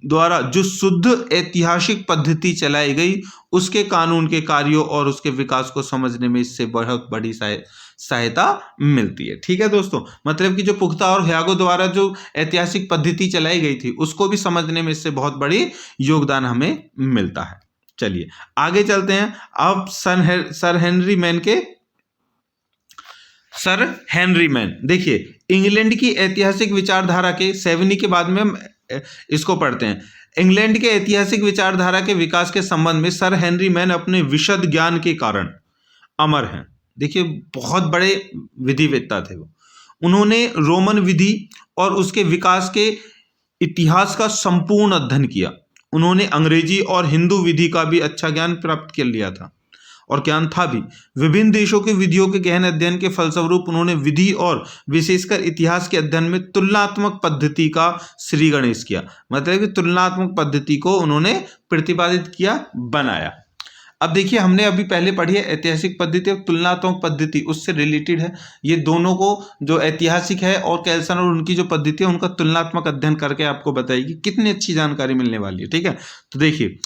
द्वारा जो शुद्ध ऐतिहासिक पद्धति चलाई गई, उसके कानून के कार्यों और उसके विकास को समझने में इससे बहुत बड़ी सहायता मिलती है। ठीक है दोस्तों, मतलब कि जो पुख्ता और ह्यागो द्वारा जो ऐतिहासिक पद्धति चलाई गई थी, उसको भी समझने में इससे बहुत बड़ी योगदान हमें मिलता है। चलिए आगे चलते हैं। अब सर हेनरी मैन, देखिए इंग्लैंड की ऐतिहासिक विचारधारा के सेवनी के बाद में हम इसको पढ़ते हैं। इंग्लैंड के ऐतिहासिक विचारधारा के विकास के संबंध में सर हेनरी मैन अपने विशद ज्ञान के कारण अमर हैं। देखिए बहुत बड़े विधिवेत्ता थे वो। उन्होंने रोमन विधि और उसके विकास के इतिहास का संपूर्ण अध्ययन किया। उन्होंने अंग्रेजी और हिंदू विधि का भी अच्छा ज्ञान प्राप्त कर लिया था और ज्ञान था भी। विभिन्न देशों के विधियों के गहन अध्ययन के फलस्वरूप उन्होंने विधि और विशेषकर इतिहास के अध्ययन में तुलनात्मक पद्धति का श्री गणेश किया, मतलब कि तुलनात्मक पद्धति को उन्होंने प्रतिपादित किया, बनाया। अब देखिए हमने अभी पहले पढ़ी है ऐतिहासिक पद्धति और तुलनात्मक पद्धति, उससे रिलेटेड है। ये दोनों को जो ऐतिहासिक है और कैल्सन और उनकी जो पद्धति है उनका तुलनात्मक अध्ययन करके आपको बताएगी, कितनी अच्छी जानकारी मिलने वाली है। ठीक है, तो देखिए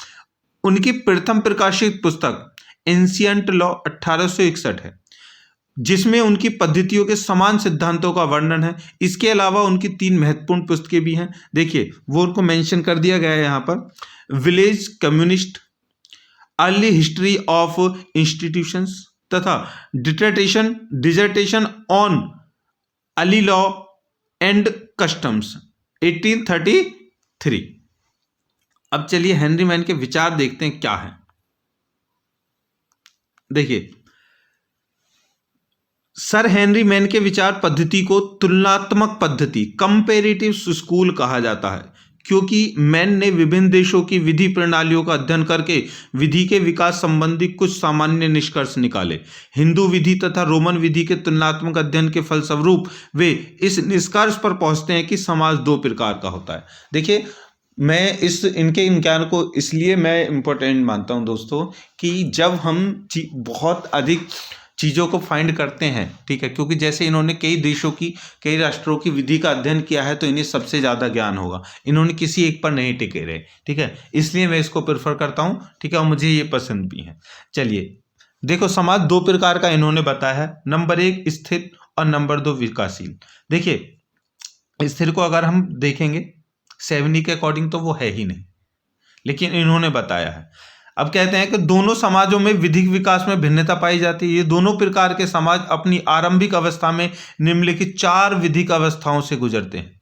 उनकी प्रथम प्रकाशित पुस्तक एंशिएंट लॉ 1861 है, जिसमें उनकी पद्धतियों के समान सिद्धांतों का वर्णन है। इसके अलावा उनकी 3 महत्वपूर्ण पुस्तकें भी हैं। देखिए वो उनको मेंशन कर दिया गया है यहाँ पर, village communities, early history of institutions तथा dissertation on early law and customs 1833। अब चलिए हेनरी मैन के विचार देखते हैं क्या है। देखिए, सर हेनरी मैन के विचार पद्धति को तुलनात्मक पद्धति कंपैरेटिव स्कूल कहा जाता है, क्योंकि मैन ने विभिन्न देशों की विधि प्रणालियों का अध्ययन करके विधि के विकास संबंधी कुछ सामान्य निष्कर्ष निकाले। हिंदू विधि तथा रोमन विधि के तुलनात्मक अध्ययन के फलस्वरूप वे इस निष्कर्ष पर पहुंचते हैं कि समाज दो प्रकार का होता है। देखिए, मैं इनके ज्ञान को इसलिए मैं इम्पोर्टेंट मानता हूं दोस्तों कि जब हम बहुत अधिक चीज़ों को फाइंड करते हैं, ठीक है, क्योंकि जैसे इन्होंने कई देशों की, कई राष्ट्रों की विधि का अध्ययन किया है तो इन्हें सबसे ज़्यादा ज्ञान होगा। इन्होंने किसी एक पर नहीं टिके रहे, ठीक है, इसलिए मैं इसको प्रेफर करता हूँ, ठीक है, और मुझे ये पसंद भी है। चलिए देखो, समाज दो प्रकार का इन्होंने बताया है, नंबर 1 स्थिर और नंबर 2 विकासशील। देखिए, स्थिर को अगर हम देखेंगे सेवनी के अकॉर्डिंग तो वो है ही नहीं, लेकिन इन्होंने बताया है। अब कहते हैं कि दोनों समाजों में विधिक विकास में भिन्नता पाई जाती है। ये दोनों प्रकार के समाज अपनी आरंभिक अवस्था में निम्नलिखित 4 विधिक अवस्थाओं से गुजरते हैं।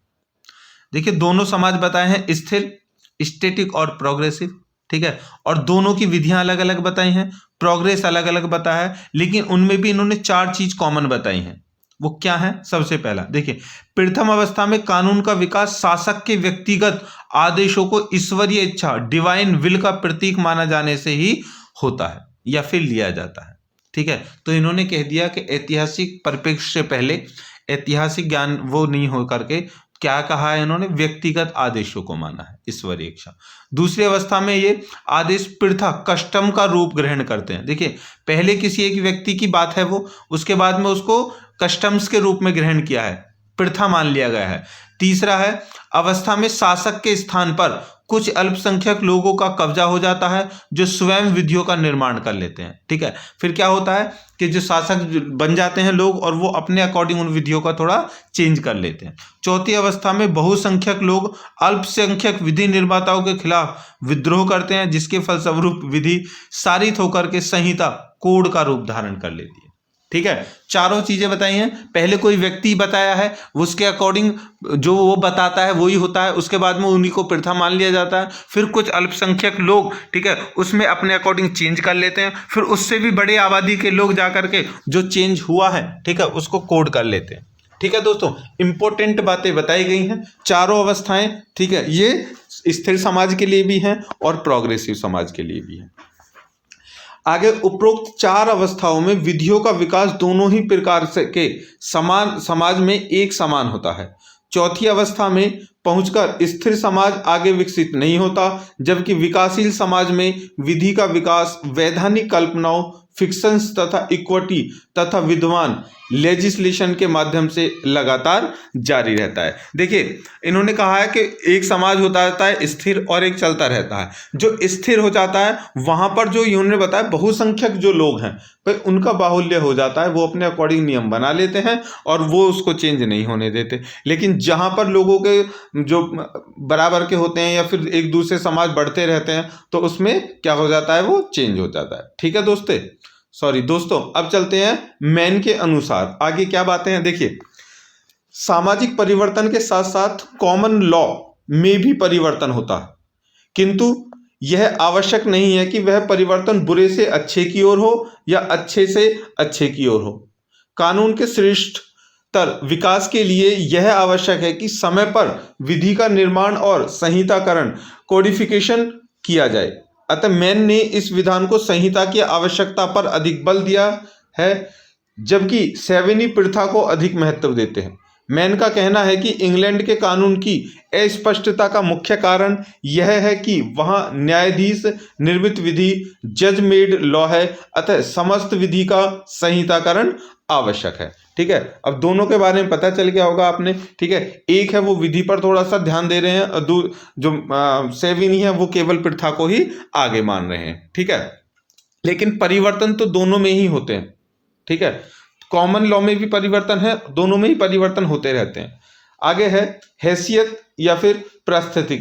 देखिए, दोनों समाज बताए हैं स्थिर, स्टैटिक और प्रोग्रेसिव, ठीक है, और दोनों की विधियां अलग अलग बताई हैं, प्रोग्रेस अलग अलग बताया है, लेकिन उनमें भी इन्होंने 4 चीज कॉमन बताई हैं। वो क्या है? सबसे पहला देखिए, प्रथम अवस्था में कानून का विकास शासक के व्यक्तिगत आदेशों को ईश्वरीय इच्छा डिवाइन विल का प्रतीक माना जाने से ही होता है या फिर लिया जाता है, ठीक है। तो इन्होंने कह दिया कि ऐतिहासिक परिप्रेक्ष्य से पहले ऐतिहासिक ज्ञान वो नहीं हो करके क्या कहा है इन्होंने, व्यक्तिगत आदेशों को माना है, ईश्वरीय इच्छा। दूसरी अवस्था में ये आदेश प्रथा कस्टम का रूप ग्रहण करते हैं। देखिए, पहले किसी एक व्यक्ति की बात है वो, उसके बाद में उसको कस्टम्स के रूप में ग्रहण किया है, प्रथा मान लिया गया है। तीसरा है अवस्था में शासक के स्थान पर कुछ अल्पसंख्यक लोगों का कब्जा हो जाता है जो स्वयं विधियों का निर्माण कर लेते हैं, ठीक है। फिर क्या होता है कि जो शासक बन जाते हैं लोग और वो अपने अकॉर्डिंग उन विधियों का थोड़ा चेंज कर लेते हैं। चौथी अवस्था में बहुसंख्यक लोग अल्पसंख्यक विधि निर्माताओं के खिलाफ विद्रोह करते हैं, जिसके फलस्वरूप विधि सारित होकर के संहिता कोड का रूप धारण कर लेती है, ठीक है। चारों चीजें बताई हैं। पहले कोई व्यक्ति बताया है, उसके अकॉर्डिंग जो वो बताता है वही होता है, उसके बाद में उन्हीं को प्रथा मान लिया जाता है। फिर कुछ अल्पसंख्यक लोग, ठीक है, उसमें अपने अकॉर्डिंग चेंज कर लेते हैं। फिर उससे भी बड़े आबादी के लोग जाकर के जो चेंज हुआ है, ठीक है, उसको कोड कर लेते हैं, ठीक है। दोस्तों, इंपॉर्टेंट बातें बताई गई हैं, चारों अवस्थाएं, ठीक है, ये स्थिर समाज के लिए भी हैं और प्रोग्रेसिव समाज के लिए भी है। आगे उपरोक्त 4 अवस्थाओं में विधियों का विकास दोनों ही प्रकार से के समान समाज में एक समान होता है। चौथी अवस्था में पहुंचकर स्थिर समाज आगे विकसित नहीं होता, जबकि विकासशील समाज में विधि का विकास वैधानिक कल्पनाओं, फिक्शंस तथा इक्विटी तथा विद्वान लेजिस्लेशन के माध्यम से लगातार जारी रहता है। देखिए, इन्होंने कहा है कि एक समाज होता रहता है स्थिर और एक चलता रहता है। जो स्थिर हो जाता है वहां पर जो इन्होंने बताया बहुसंख्यक जो लोग हैं भाई उनका बाहुल्य हो जाता है, वो अपने अकॉर्डिंग नियम बना लेते हैं और वो उसको चेंज नहीं होने देते। लेकिन जहां पर लोगों के जो बराबर के होते हैं या फिर एक दूसरे समाज बढ़ते रहते हैं तो उसमें क्या हो जाता है, वो चेंज हो जाता है, ठीक है दोस्तों। अब चलते हैं मैन के अनुसार आगे क्या बातें हैं। देखिए, सामाजिक परिवर्तन के साथ साथ कॉमन लॉ में भी परिवर्तन होता है, किंतु यह आवश्यक नहीं है कि वह परिवर्तन बुरे से अच्छे की ओर हो या अच्छे से अच्छे की ओर हो। कानून के श्रेष्ठतर विकास के लिए यह आवश्यक है कि समय पर विधि का निर्माण और संहिताकरण कोडिफिकेशन किया जाए। अतः मैन ने इस विधान को संहिता की आवश्यकता पर अधिक बल दिया है, जबकि सेवेनी प्रथा को अधिक महत्व देते हैं। मैन का कहना है कि इंग्लैंड के कानून की अस्पष्टता का मुख्य कारण यह है कि वहां न्यायाधीश निर्मित विधि जज मेड लॉ है, अतः समस्त विधि का संहिताकरण आवश्यक है, ठीक है। अब दोनों के बारे में पता चल गया होगा आपने, ठीक है। एक है वो विधि पर थोड़ा सा ध्यान दे रहे हैं और जो सेवेनी है वो केवल प्रथा को ही आगे मान रहे हैं, ठीक है। लेकिन परिवर्तन तो दोनों में ही होते हैं, ठीक है। कॉमन लॉ में भी परिवर्तन है, दोनों में ही परिवर्तन होते रहते हैं। आगे है हैसियत या फिर परिस्थिति।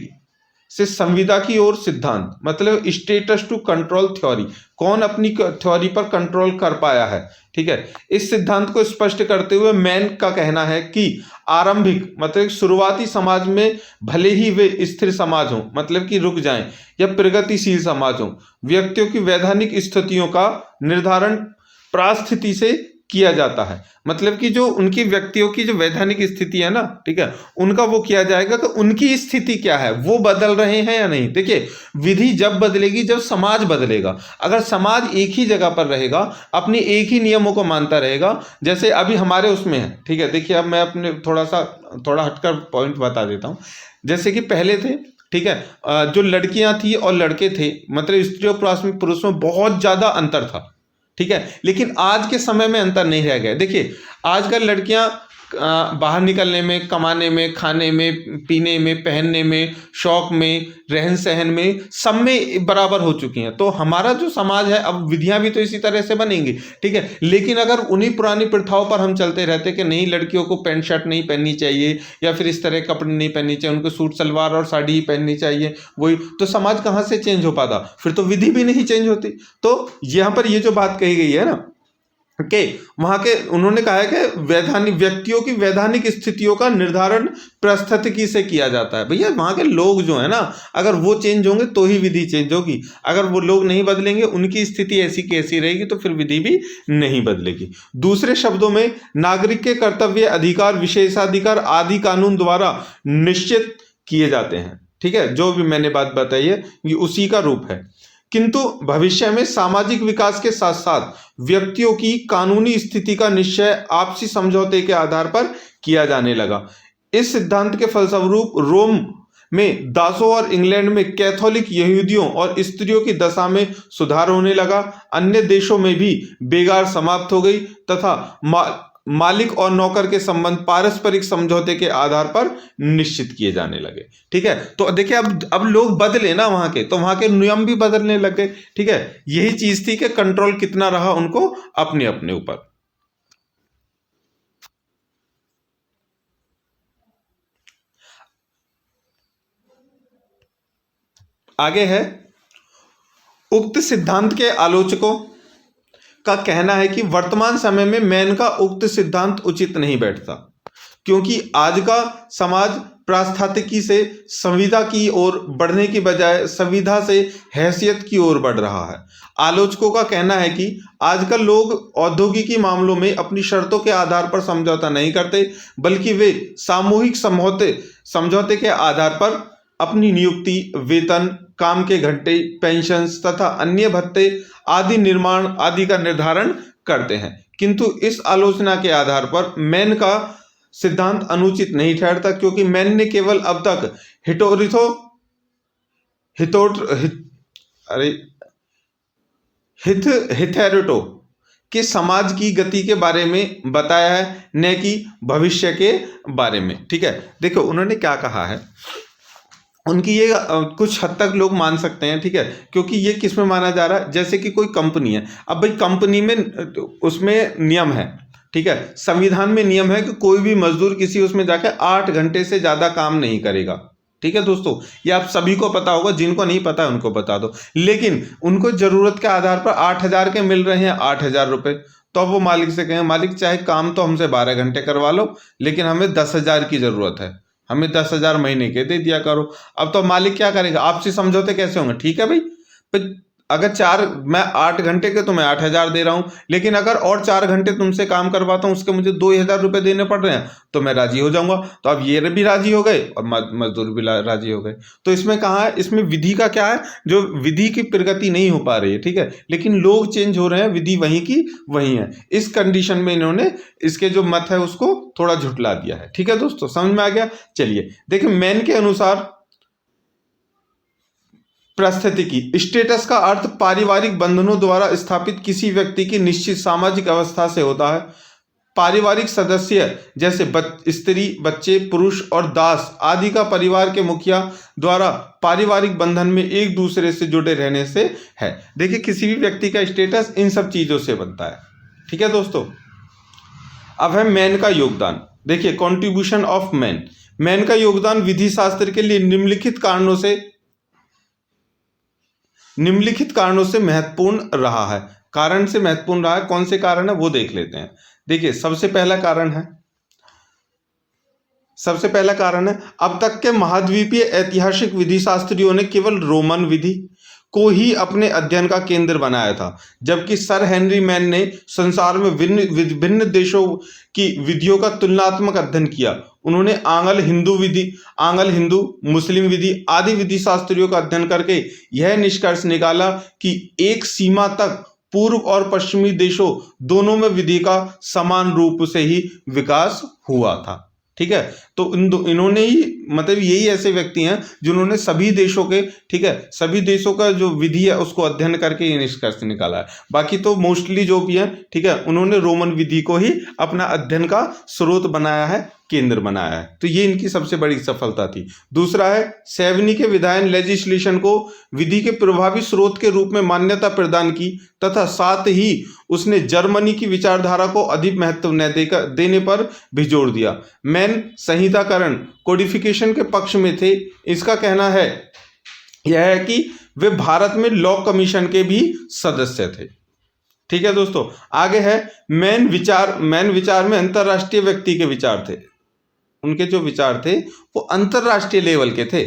से संविदा की ओर सिद्धांत, मतलब स्टेटस टू कंट्रोल थ्योरी, कौन अपनी थ्योरी पर कंट्रोल कर पाया है। ठीक है, इस सिद्धांत को स्पष्ट करते हुए मैन का कहना है कि आरंभिक मतलब शुरुआती समाज में भले ही वे स्थिर समाज हों, मतलब कि रुक जाएं, या प्रगतिशील समाज हों, व्यक्तियों की वैधानिक स्थितियों का निर्धारण प्रास्थिति से किया जाता है। मतलब कि जो उनकी व्यक्तियों की जो वैधानिक स्थिति है ना, ठीक है, उनका वो किया जाएगा कि उनकी स्थिति क्या है, वो बदल रहे हैं या नहीं। देखिए, विधि जब बदलेगी जब समाज बदलेगा। अगर समाज एक ही जगह पर रहेगा, अपने एक ही नियमों को मानता रहेगा, जैसे अभी हमारे उसमें है, ठीक है। देखिए, अब मैं अपने थोड़ा हटकर पॉइंट बता देता हूँ। जैसे कि पहले थे, ठीक है, जो लड़कियां थी और लड़के थे, मतलब स्त्री और पुरुष में बहुत ज्यादा अंतर था। ठीक है, लेकिन आज के समय में अंतर नहीं रह गया। देखिए, आजकल लड़कियां बाहर निकलने में, कमाने में, खाने में, पीने में, पहनने में, शौक में, रहन सहन में, सब में बराबर हो चुकी हैं। तो हमारा जो समाज है, अब विधियां भी तो इसी तरह से बनेंगी। ठीक है, लेकिन अगर उन्हीं पुरानी प्रथाओं पर हम चलते रहते कि नहीं, लड़कियों को पैंट शर्ट नहीं पहननी चाहिए, या फिर इस तरह कपड़े नहीं पहननी चाहिए, उनको सूट सलवार और साड़ी ही पहननी चाहिए, वही तो समाज कहाँ से चेंज हो पाता, फिर तो विधि भी नहीं चेंज होती। तो यहाँ पर ये जो बात कही गई है ना, ओके, वहां के उन्होंने कहा है कि वैधानिक व्यक्तियों की वैधानिक स्थितियों का निर्धारण परिस्थिति से किया जाता है। भैया, वहां के लोग जो है ना, अगर वो चेंज होंगे तो ही विधि चेंज होगी। अगर वो लोग नहीं बदलेंगे, उनकी स्थिति ऐसी कैसी रहेगी, तो फिर विधि भी नहीं बदलेगी। दूसरे शब्दों में, नागरिक के कर्तव्य, अधिकार, विशेषाधिकार आदि कानून द्वारा निश्चित किए जाते हैं। ठीक है, जो भी मैंने बात बताई है ये उसी का रूप है। किंतु भविष्य में सामाजिक विकास के साथ साथ व्यक्तियों की कानूनी स्थिति का निश्चय आपसी समझौते के आधार पर किया जाने लगा। इस सिद्धांत के फलस्वरूप रोम में दासों और इंग्लैंड में कैथोलिक यहूदियों और स्त्रियों की दशा में सुधार होने लगा। अन्य देशों में भी बेगार समाप्त हो गई तथा मालिक और नौकर के संबंध पारस्परिक समझौते के आधार पर निश्चित किए जाने लगे। ठीक है, तो देखिए, अब लोग बदले ना वहां के, तो वहां के नियम भी बदलने लगे। ठीक है, यही चीज थी कि कंट्रोल कितना रहा उनको अपने अपने ऊपर। आगे है, उक्त सिद्धांत के आलोचकों का कहना है कि वर्तमान समय में मैन का उक्त सिद्धांत उचित नहीं बैठता, क्योंकि आज का समाज प्रास्ताविकी से संविदा की ओर बढ़ने की बजाय संविदा से हैसियत की ओर बढ़ रहा है। आलोचकों का कहना है कि आजकल लोग औद्योगिकी मामलों में अपनी शर्तों के आधार पर समझौता नहीं करते, बल्कि वे सामूहिक समझौते के आधार पर अपनी नियुक्ति, वेतन, काम के घंटे, पेंशन तथा अन्य भत्ते आदि निर्माण आदि का निर्धारण करते हैं। किंतु इस आलोचना के आधार पर मैन का सिद्धांत अनुचित नहीं ठहरता, क्योंकि मैन ने केवल अब तक हिथेरोटो के समाज की गति के बारे में बताया है, न कि भविष्य के बारे में। ठीक है, देखो उन्होंने क्या कहा है, उनकी ये कुछ हद तक लोग मान सकते हैं। ठीक है, क्योंकि ये किस में माना जा रहा है, जैसे कि कोई कंपनी है। अब भाई कंपनी में उसमें नियम है, ठीक है, संविधान में नियम है कि कोई भी मजदूर किसी उसमें जाकर 8 घंटे से ज्यादा काम नहीं करेगा। ठीक है दोस्तों, ये आप सभी को पता होगा, जिनको नहीं पता है उनको बता दो। लेकिन उनको जरूरत के आधार पर 8,000 के मिल रहे हैं 8,000 रुपए, तो अब वो मालिक से कहें, मालिक चाहे काम तो हमसे 12 घंटे करवा लो, लेकिन हमें 10,000 की जरूरत है, हमें 10,000 महीने के दे दिया करो। अब तो मालिक क्या करेगा, आपसे समझौते कैसे होंगे। ठीक है भाई, अगर मैं 8 घंटे के तो मैं 8,000 दे रहा हूं, लेकिन अगर और 4 घंटे तुमसे काम करवाता हूं, उसके मुझे 2,000 रुपए देने पड़ रहे हैं, तो मैं राजी हो जाऊंगा। तो अब ये भी राजी हो गए और मजदूर भी राजी हो गए। तो इसमें कहा है, इसमें विधि का क्या है, जो विधि की प्रगति नहीं हो पा रही है। ठीक है, लेकिन लोग चेंज हो रहे हैं, विधि वहीं की वहीं है। इस कंडीशन में इन्होंने इसके जो मत है उसको थोड़ा झुटला दिया है। ठीक है दोस्तों, समझ में आ गया। चलिए देखिए, मैन के अनुसार परिस्थितिकी स्टेटस का अर्थ पारिवारिक बंधनों द्वारा स्थापित किसी व्यक्ति की निश्चित सामाजिक अवस्था से होता है। पारिवारिक सदस्य जैसे स्त्री, बच्चे, पुरुष और दास आदि का परिवार के मुखिया द्वारा पारिवारिक बंधन में एक दूसरे से जुड़े रहने से है। देखिए, किसी भी व्यक्ति का स्टेटस इन सब चीजों से बनता है। ठीक है दोस्तों, अब है मैन का योगदान। देखिए, कॉन्ट्रीब्यूशन ऑफ मैन। मैन का योगदान विधि शास्त्र के लिए निम्नलिखित कारणों से निम्नलिखित कारणों से महत्वपूर्ण रहा है। कारण से महत्वपूर्ण रहा है, कौन से कारण है वो देख लेते हैं। देखिए सबसे पहला कारण है अब तक के महाद्वीपीय ऐतिहासिक विधि शास्त्रियों ने केवल रोमन विधि को ही अपने अध्ययन का केंद्र बनाया था, जबकि सर हेनरी मैन ने संसार में विभिन्न देशों की विधियों का तुलनात्मक अध्ययन किया। उन्होंने आंग्ल हिंदू, मुस्लिम विधि आदि विधि शास्त्रियों का अध्ययन करके यह निष्कर्ष निकाला कि एक सीमा तक पूर्व और पश्चिमी देशों दोनों में विधि का समान रूप से ही विकास हुआ था। ठीक है, तो इन्होंने ही मतलब यही ऐसे व्यक्ति हैं जिन्होंने सभी देशों के, ठीक है, सभी देशों का जो विधि है उसको अध्ययन करके ये निष्कर्ष निकाला है। बाकी तो मोस्टली जो भी है, ठीक है, उन्होंने रोमन विधि को ही अपना अध्ययन का स्रोत बनाया है, केंद्र बनाया है। तो ये इनकी सबसे बड़ी सफलता थी। दूसरा है सेवनी के विधायन लेजिस्लेशन को विधि के प्रभावी स्रोत के रूप में मान्यता प्रदान की, तथा साथ ही उसने जर्मनी की विचारधारा को अधिक महत्व न देने पर भी जोर दिया। मैन संहिताकरण कोडिफिकेशन के पक्ष में थे। इसका कहना है यह है कि वे भारत में लॉ कमीशन के भी सदस्य थे। ठीक है दोस्तों, आगे है मैन विचार में अंतरराष्ट्रीय व्यक्ति के विचार थे। उनके जो विचार थे वो अंतरराष्ट्रीय लेवल के थे।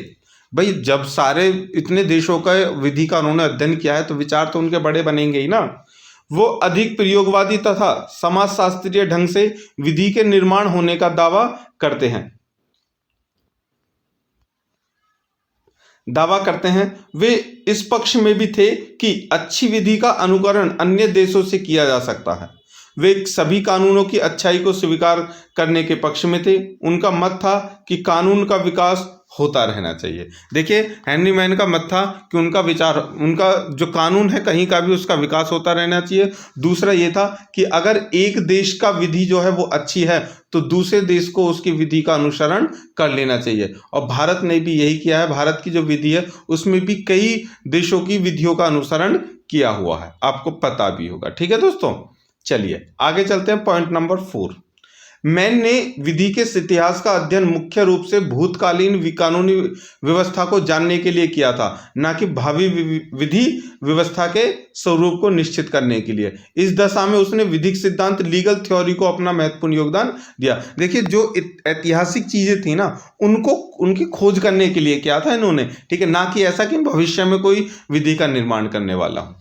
भाई जब सारे इतने देशों का विधि का उन्होंने अध्ययन किया है तो विचार तो उनके बड़े बनेंगे ही ना। वो अधिक प्रयोगवादी तथा समाजशास्त्रीय ढंग से विधि के निर्माण होने का दावा करते हैं। वे इस पक्ष में भी थे कि अच्छी विधि का अनुकरण अन्य देशों से किया जा सकता है। वे सभी कानूनों की अच्छाई को स्वीकार करने के पक्ष में थे। उनका मत था कि कानून का विकास होता रहना चाहिए। देखिए हेनरी मैन का मत था कि उनका जो कानून है कहीं का भी उसका विकास होता रहना चाहिए। दूसरा ये था कि अगर एक देश का विधि जो है वो अच्छी है तो दूसरे देश को उसकी विधि का अनुसरण कर लेना चाहिए, और भारत ने भी यही किया है। भारत की जो विधि है उसमें भी कई देशों की विधियों का अनुसरण किया हुआ है, आपको पता भी होगा। ठीक है दोस्तों, चलिए आगे चलते हैं। पॉइंट नंबर 4, मैन ने विधि के इतिहास का अध्ययन मुख्य रूप से भूतकालीन कानूनी व्यवस्था को जानने के लिए किया था, न कि भावी विधि व्यवस्था के स्वरूप को निश्चित करने के लिए। इस दशा में उसने विधिक सिद्धांत लीगल थ्योरी को अपना महत्वपूर्ण योगदान दिया। देखिए जो ऐतिहासिक चीजें थी ना उनको उनकी खोज करने के लिए किया था इन्होंने, ठीक है, ना कि ऐसा कि भविष्य में कोई विधि का निर्माण करने वाला हूं।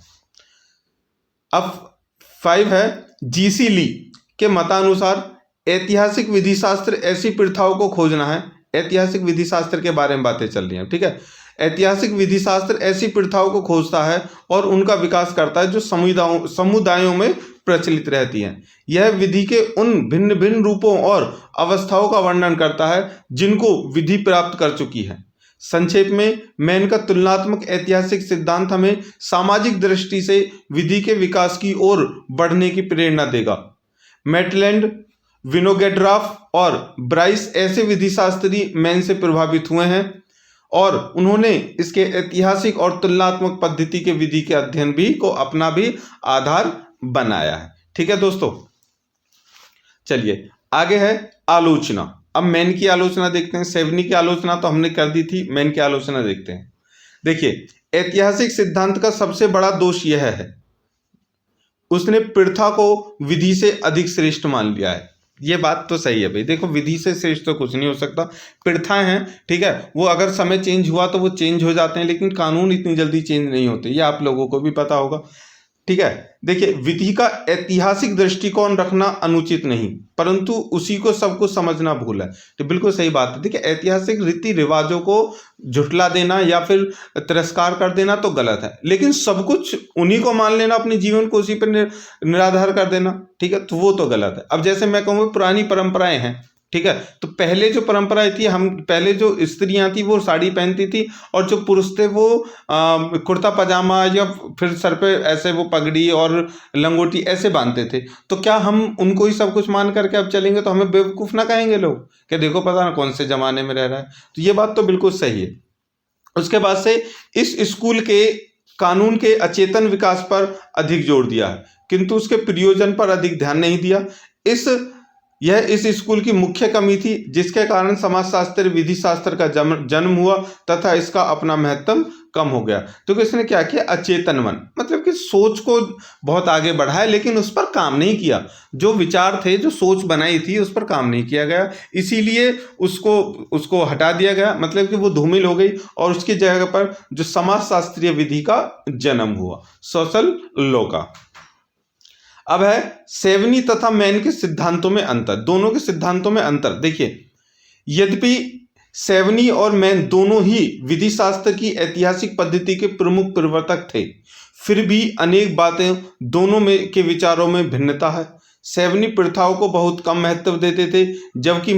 अब 5 है जीसी ली के मतानुसार ऐतिहासिक विधि शास्त्र ऐसी प्रथाओं को खोजना है। ऐतिहासिक विधि शास्त्र के बारे में बातें चल रही हैं, ठीक है। ऐतिहासिक विधि शास्त्र ऐसी प्रथाओं को खोजता है और उनका विकास करता है जो समुदायों में प्रचलित रहती हैं। यह विधि के उन भिन्न भिन्न रूपों और अवस्थाओं का वर्णन करता है जिनको विधि प्राप्त कर चुकी है। संक्षेप में मैन का तुलनात्मक ऐतिहासिक सिद्धांत हमें सामाजिक दृष्टि से विधि के विकास की ओर बढ़ने की प्रेरणा देगा। मैटलैंड, विनोग्रेडॉफ और ब्राइस ऐसे विधि शास्त्री मैन से प्रभावित हुए हैं और उन्होंने इसके ऐतिहासिक और तुलनात्मक पद्धति के विधि के अध्ययन भी को अपना भी आधार बनाया है। ठीक है दोस्तों, चलिए आगे है आलोचना। अब मैन की आलोचना देखते हैं। सेवनी की आलोचना तो हमने कर दी थी, मैन की आलोचना देखते हैं। देखिए ऐतिहासिक सिद्धांत का सबसे बड़ा दोष यह है उसने प्रथा को विधि से अधिक श्रेष्ठ मान लिया है। ये बात तो सही है भाई, देखो विधि से श्रेष्ठ तो कुछ नहीं हो सकता। प्रथाएं हैं, ठीक है, वो अगर समय चेंज हुआ तो वो चेंज हो जाते हैं, लेकिन कानून इतनी जल्दी चेंज नहीं होते, ये आप लोगों को भी पता होगा। ठीक है, देखिए विधि का ऐतिहासिक दृष्टिकोण रखना अनुचित नहीं, परंतु उसी को सबको समझना भूल है। तो बिल्कुल सही बात है। देखिए ऐतिहासिक रीति रिवाजों को झुठला देना या फिर तिरस्कार कर देना तो गलत है, लेकिन सब कुछ उन्हीं को मान लेना, अपने जीवन को उसी पर निराधार कर देना, ठीक है, तो वो तो गलत है। अब जैसे मैं कहूँगा पुरानी परंपराएं हैं, ठीक है, तो पहले जो परंपराएं थी, पहले जो स्त्रियां थी वो साड़ी पहनती थी और जो पुरुष थे वो कुर्ता पजामा या फिर सर पे ऐसे वो पगड़ी और लंगोटी ऐसे बांधते थे। तो क्या हम उनको ही सब कुछ मान करके अब चलेंगे तो हमें बेवकूफ ना कहेंगे लोग कि देखो पता ना कौन से जमाने में रह रहा है। तो ये बात तो बिल्कुल सही है। उसके बाद से इस स्कूल के कानून के अचेतन विकास पर अधिक जोर दिया है, किंतु उसके प्रयोजन पर अधिक ध्यान नहीं दिया। इस यह इस स्कूल की मुख्य कमी थी, जिसके कारण समाजशास्त्र विधि शास्त्र का जन्म हुआ तथा इसका अपना महत्व कम हो गया। तो इसने क्या किया, अचेतन मन, मतलब कि सोच को बहुत आगे बढ़ाया लेकिन उस पर काम नहीं किया। जो विचार थे, जो सोच बनाई थी, उस पर काम नहीं किया गया, इसीलिए उसको हटा दिया गया, मतलब कि वो धूमिल हो गई और उसकी जगह पर जो समाजशास्त्रीय विधि का जन्म हुआ, सोशल लॉ का। अब है सेवनी तथा मैन के सिद्धांतों में अंतर। दोनों के सिद्धांतों में अंतर देखिए, यद्यपि सेवनी और मैन दोनों ही विधि शास्त्र की ऐतिहासिक पद्धति के प्रमुख प्रवर्तक थे, फिर भी अनेक बातें दोनों में के विचारों में भिन्नता है। सेवनी प्रथाओं को बहुत कम महत्व देते थे, जबकि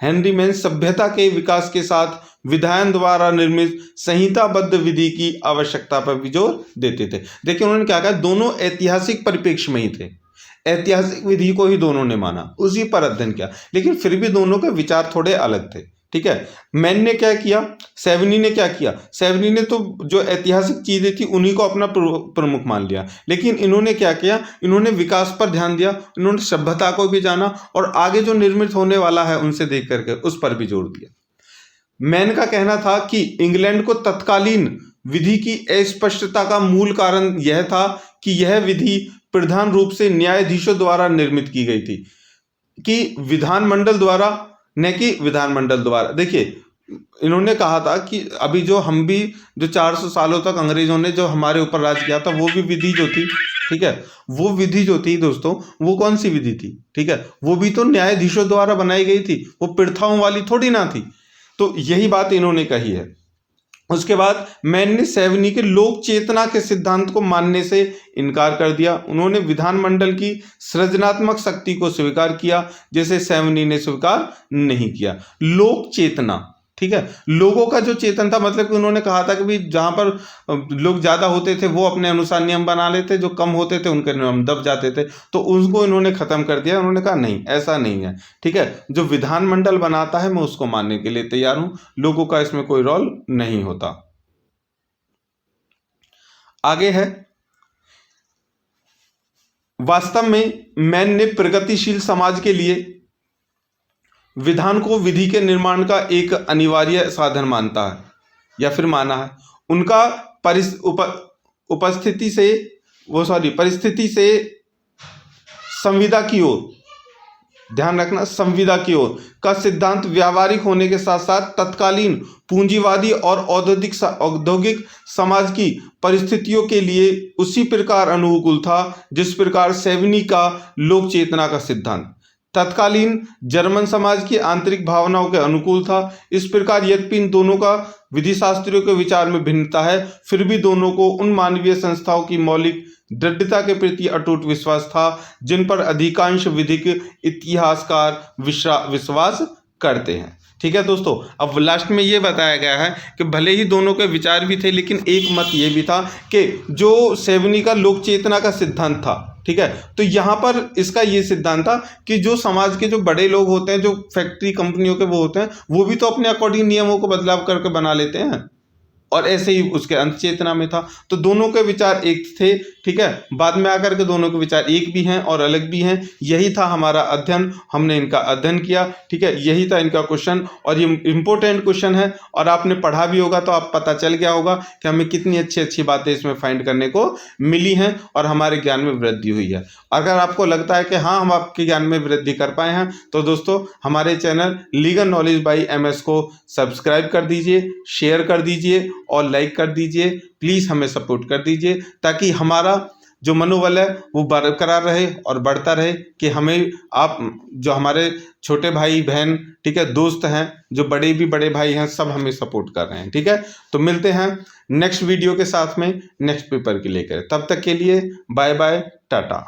हेनरी मैन सभ्यता के विकास के साथ विधायन द्वारा निर्मित संहिताबद्ध विधि की आवश्यकता पर भी जोर देते थे। देखिए उन्होंने क्या कहा, दोनों ऐतिहासिक परिप्रेक्ष्य में ही थे, ऐतिहासिक विधि को ही दोनों ने माना, उसी पर अध्ययन किया, लेकिन फिर भी दोनों के विचार थोड़े अलग थे। ठीक है, मैन ने क्या किया, सेवनी ने क्या किया, सेवनी ने तो जो ऐतिहासिक चीजें थी उन्हीं को अपना प्रमुख मान लिया, लेकिन इन्होंने क्या किया, इन्होंने विकास पर ध्यान दिया, इन्होंने सभ्यता को भी जाना और आगे जो निर्मित होने वाला है उनसे देख करके उस पर भी जोर दिया। मैन का कहना था कि इंग्लैंड को तत्कालीन विधि की अस्पष्टता का मूल कारण यह था कि यह विधि प्रधान रूप से न्यायाधीशों द्वारा निर्मित की गई थी, कि विधानमंडल द्वारा, न कि विधानमंडल द्वारा। देखिए इन्होंने कहा था कि अभी जो हम भी जो 400 सालों तक अंग्रेजों ने जो हमारे ऊपर राज किया था, वो भी विधि जो थी, ठीक है, वो विधि जो थी दोस्तों, वो कौन सी विधि थी, ठीक है, वो भी तो न्यायाधीशों द्वारा बनाई गई थी, वो प्रथाओं वाली थोड़ी ना थी। तो यही बात इन्होंने कही है। उसके बाद मैन ने सेवनी के लोक चेतना के सिद्धांत को मानने से इनकार कर दिया। उन्होंने विधानमंडल की सृजनात्मक शक्ति को स्वीकार किया, जैसे सेवनी ने स्वीकार नहीं किया। लोक चेतना, ठीक है, लोगों का जो चेतन था, मतलब कि उन्होंने कहा था कि भाई जहां पर लोग ज्यादा होते थे वो अपने अनुसार नियम बना लेते, जो कम होते थे उनके नियम दब जाते थे, तो उसको इन्होंने खत्म कर दिया। उन्होंने कहा नहीं, ऐसा नहीं है, ठीक है, जो विधानमंडल बनाता है मैं उसको मानने के लिए तैयार हूं, लोगों का इसमें कोई रोल नहीं होता। आगे है, वास्तव में मैन ने प्रगतिशील समाज के लिए विधान को विधि के निर्माण का एक अनिवार्य साधन मानता है या फिर माना है। उनका परिस्थिति से संविदा की ओर, ध्यान रखना, संविदा की ओर का सिद्धांत व्यावहारिक होने के साथ साथ तत्कालीन पूंजीवादी और औद्योगिक समाज की परिस्थितियों के लिए उसी प्रकार अनुकूल था जिस प्रकार सेवनी का लोक चेतना का सिद्धांत तत्कालीन जर्मन समाज की आंतरिक भावनाओं के अनुकूल था। इस प्रकार यद्यपि इन दोनों का विधि शास्त्रियों के विचार में भिन्नता है, फिर भी दोनों को उन मानवीय संस्थाओं की मौलिक दृढ़ता के प्रति अटूट विश्वास था जिन पर अधिकांश विधिक इतिहासकार विश्वास करते हैं। ठीक है दोस्तों, अब लास्ट में ये बताया गया है कि भले ही दोनों के विचार भी थे, लेकिन एक मत ये भी था कि जो सेवनी का लोक चेतना का सिद्धांत था, ठीक है, तो यहाँ पर इसका ये सिद्धांत था कि जो समाज के जो बड़े लोग होते हैं, जो फैक्ट्री कंपनियों के वो होते हैं, वो भी तो अपने अकॉर्डिंग नियमों को बदलाव करके बना लेते हैं, और ऐसे ही उसके अंत चेतना में था। तो दोनों के विचार एक थे, ठीक है, बाद में आकर के दोनों के विचार एक भी हैं और अलग भी हैं। यही था हमारा अध्ययन, हमने इनका अध्ययन किया, ठीक है, यही था इनका क्वेश्चन, और ये इंपॉर्टेंट क्वेश्चन है और आपने पढ़ा भी होगा तो आप पता चल गया होगा कि हमें कितनी अच्छी अच्छी बातें इसमें फाइंड करने को मिली हैं और हमारे ज्ञान में वृद्धि हुई है। अगर आपको लगता है कि हाँ हम आपके ज्ञान में वृद्धि कर पाए हैं, तो दोस्तों हमारे channel legal knowledge by MS को सब्सक्राइब कर दीजिए, शेयर कर दीजिए और लाइक कर दीजिए। प्लीज़ हमें सपोर्ट कर दीजिए ताकि हमारा जो मनोबल है वो बरकरार रहे और बढ़ता रहे, कि हमें आप जो हमारे छोटे भाई बहन, ठीक है, दोस्त हैं, जो बड़े भाई हैं, सब हमें सपोर्ट कर रहे हैं। ठीक है, तो मिलते हैं नेक्स्ट वीडियो के साथ में, नेक्स्ट पेपर के लेकर। तब तक के लिए बाय बाय, टाटा।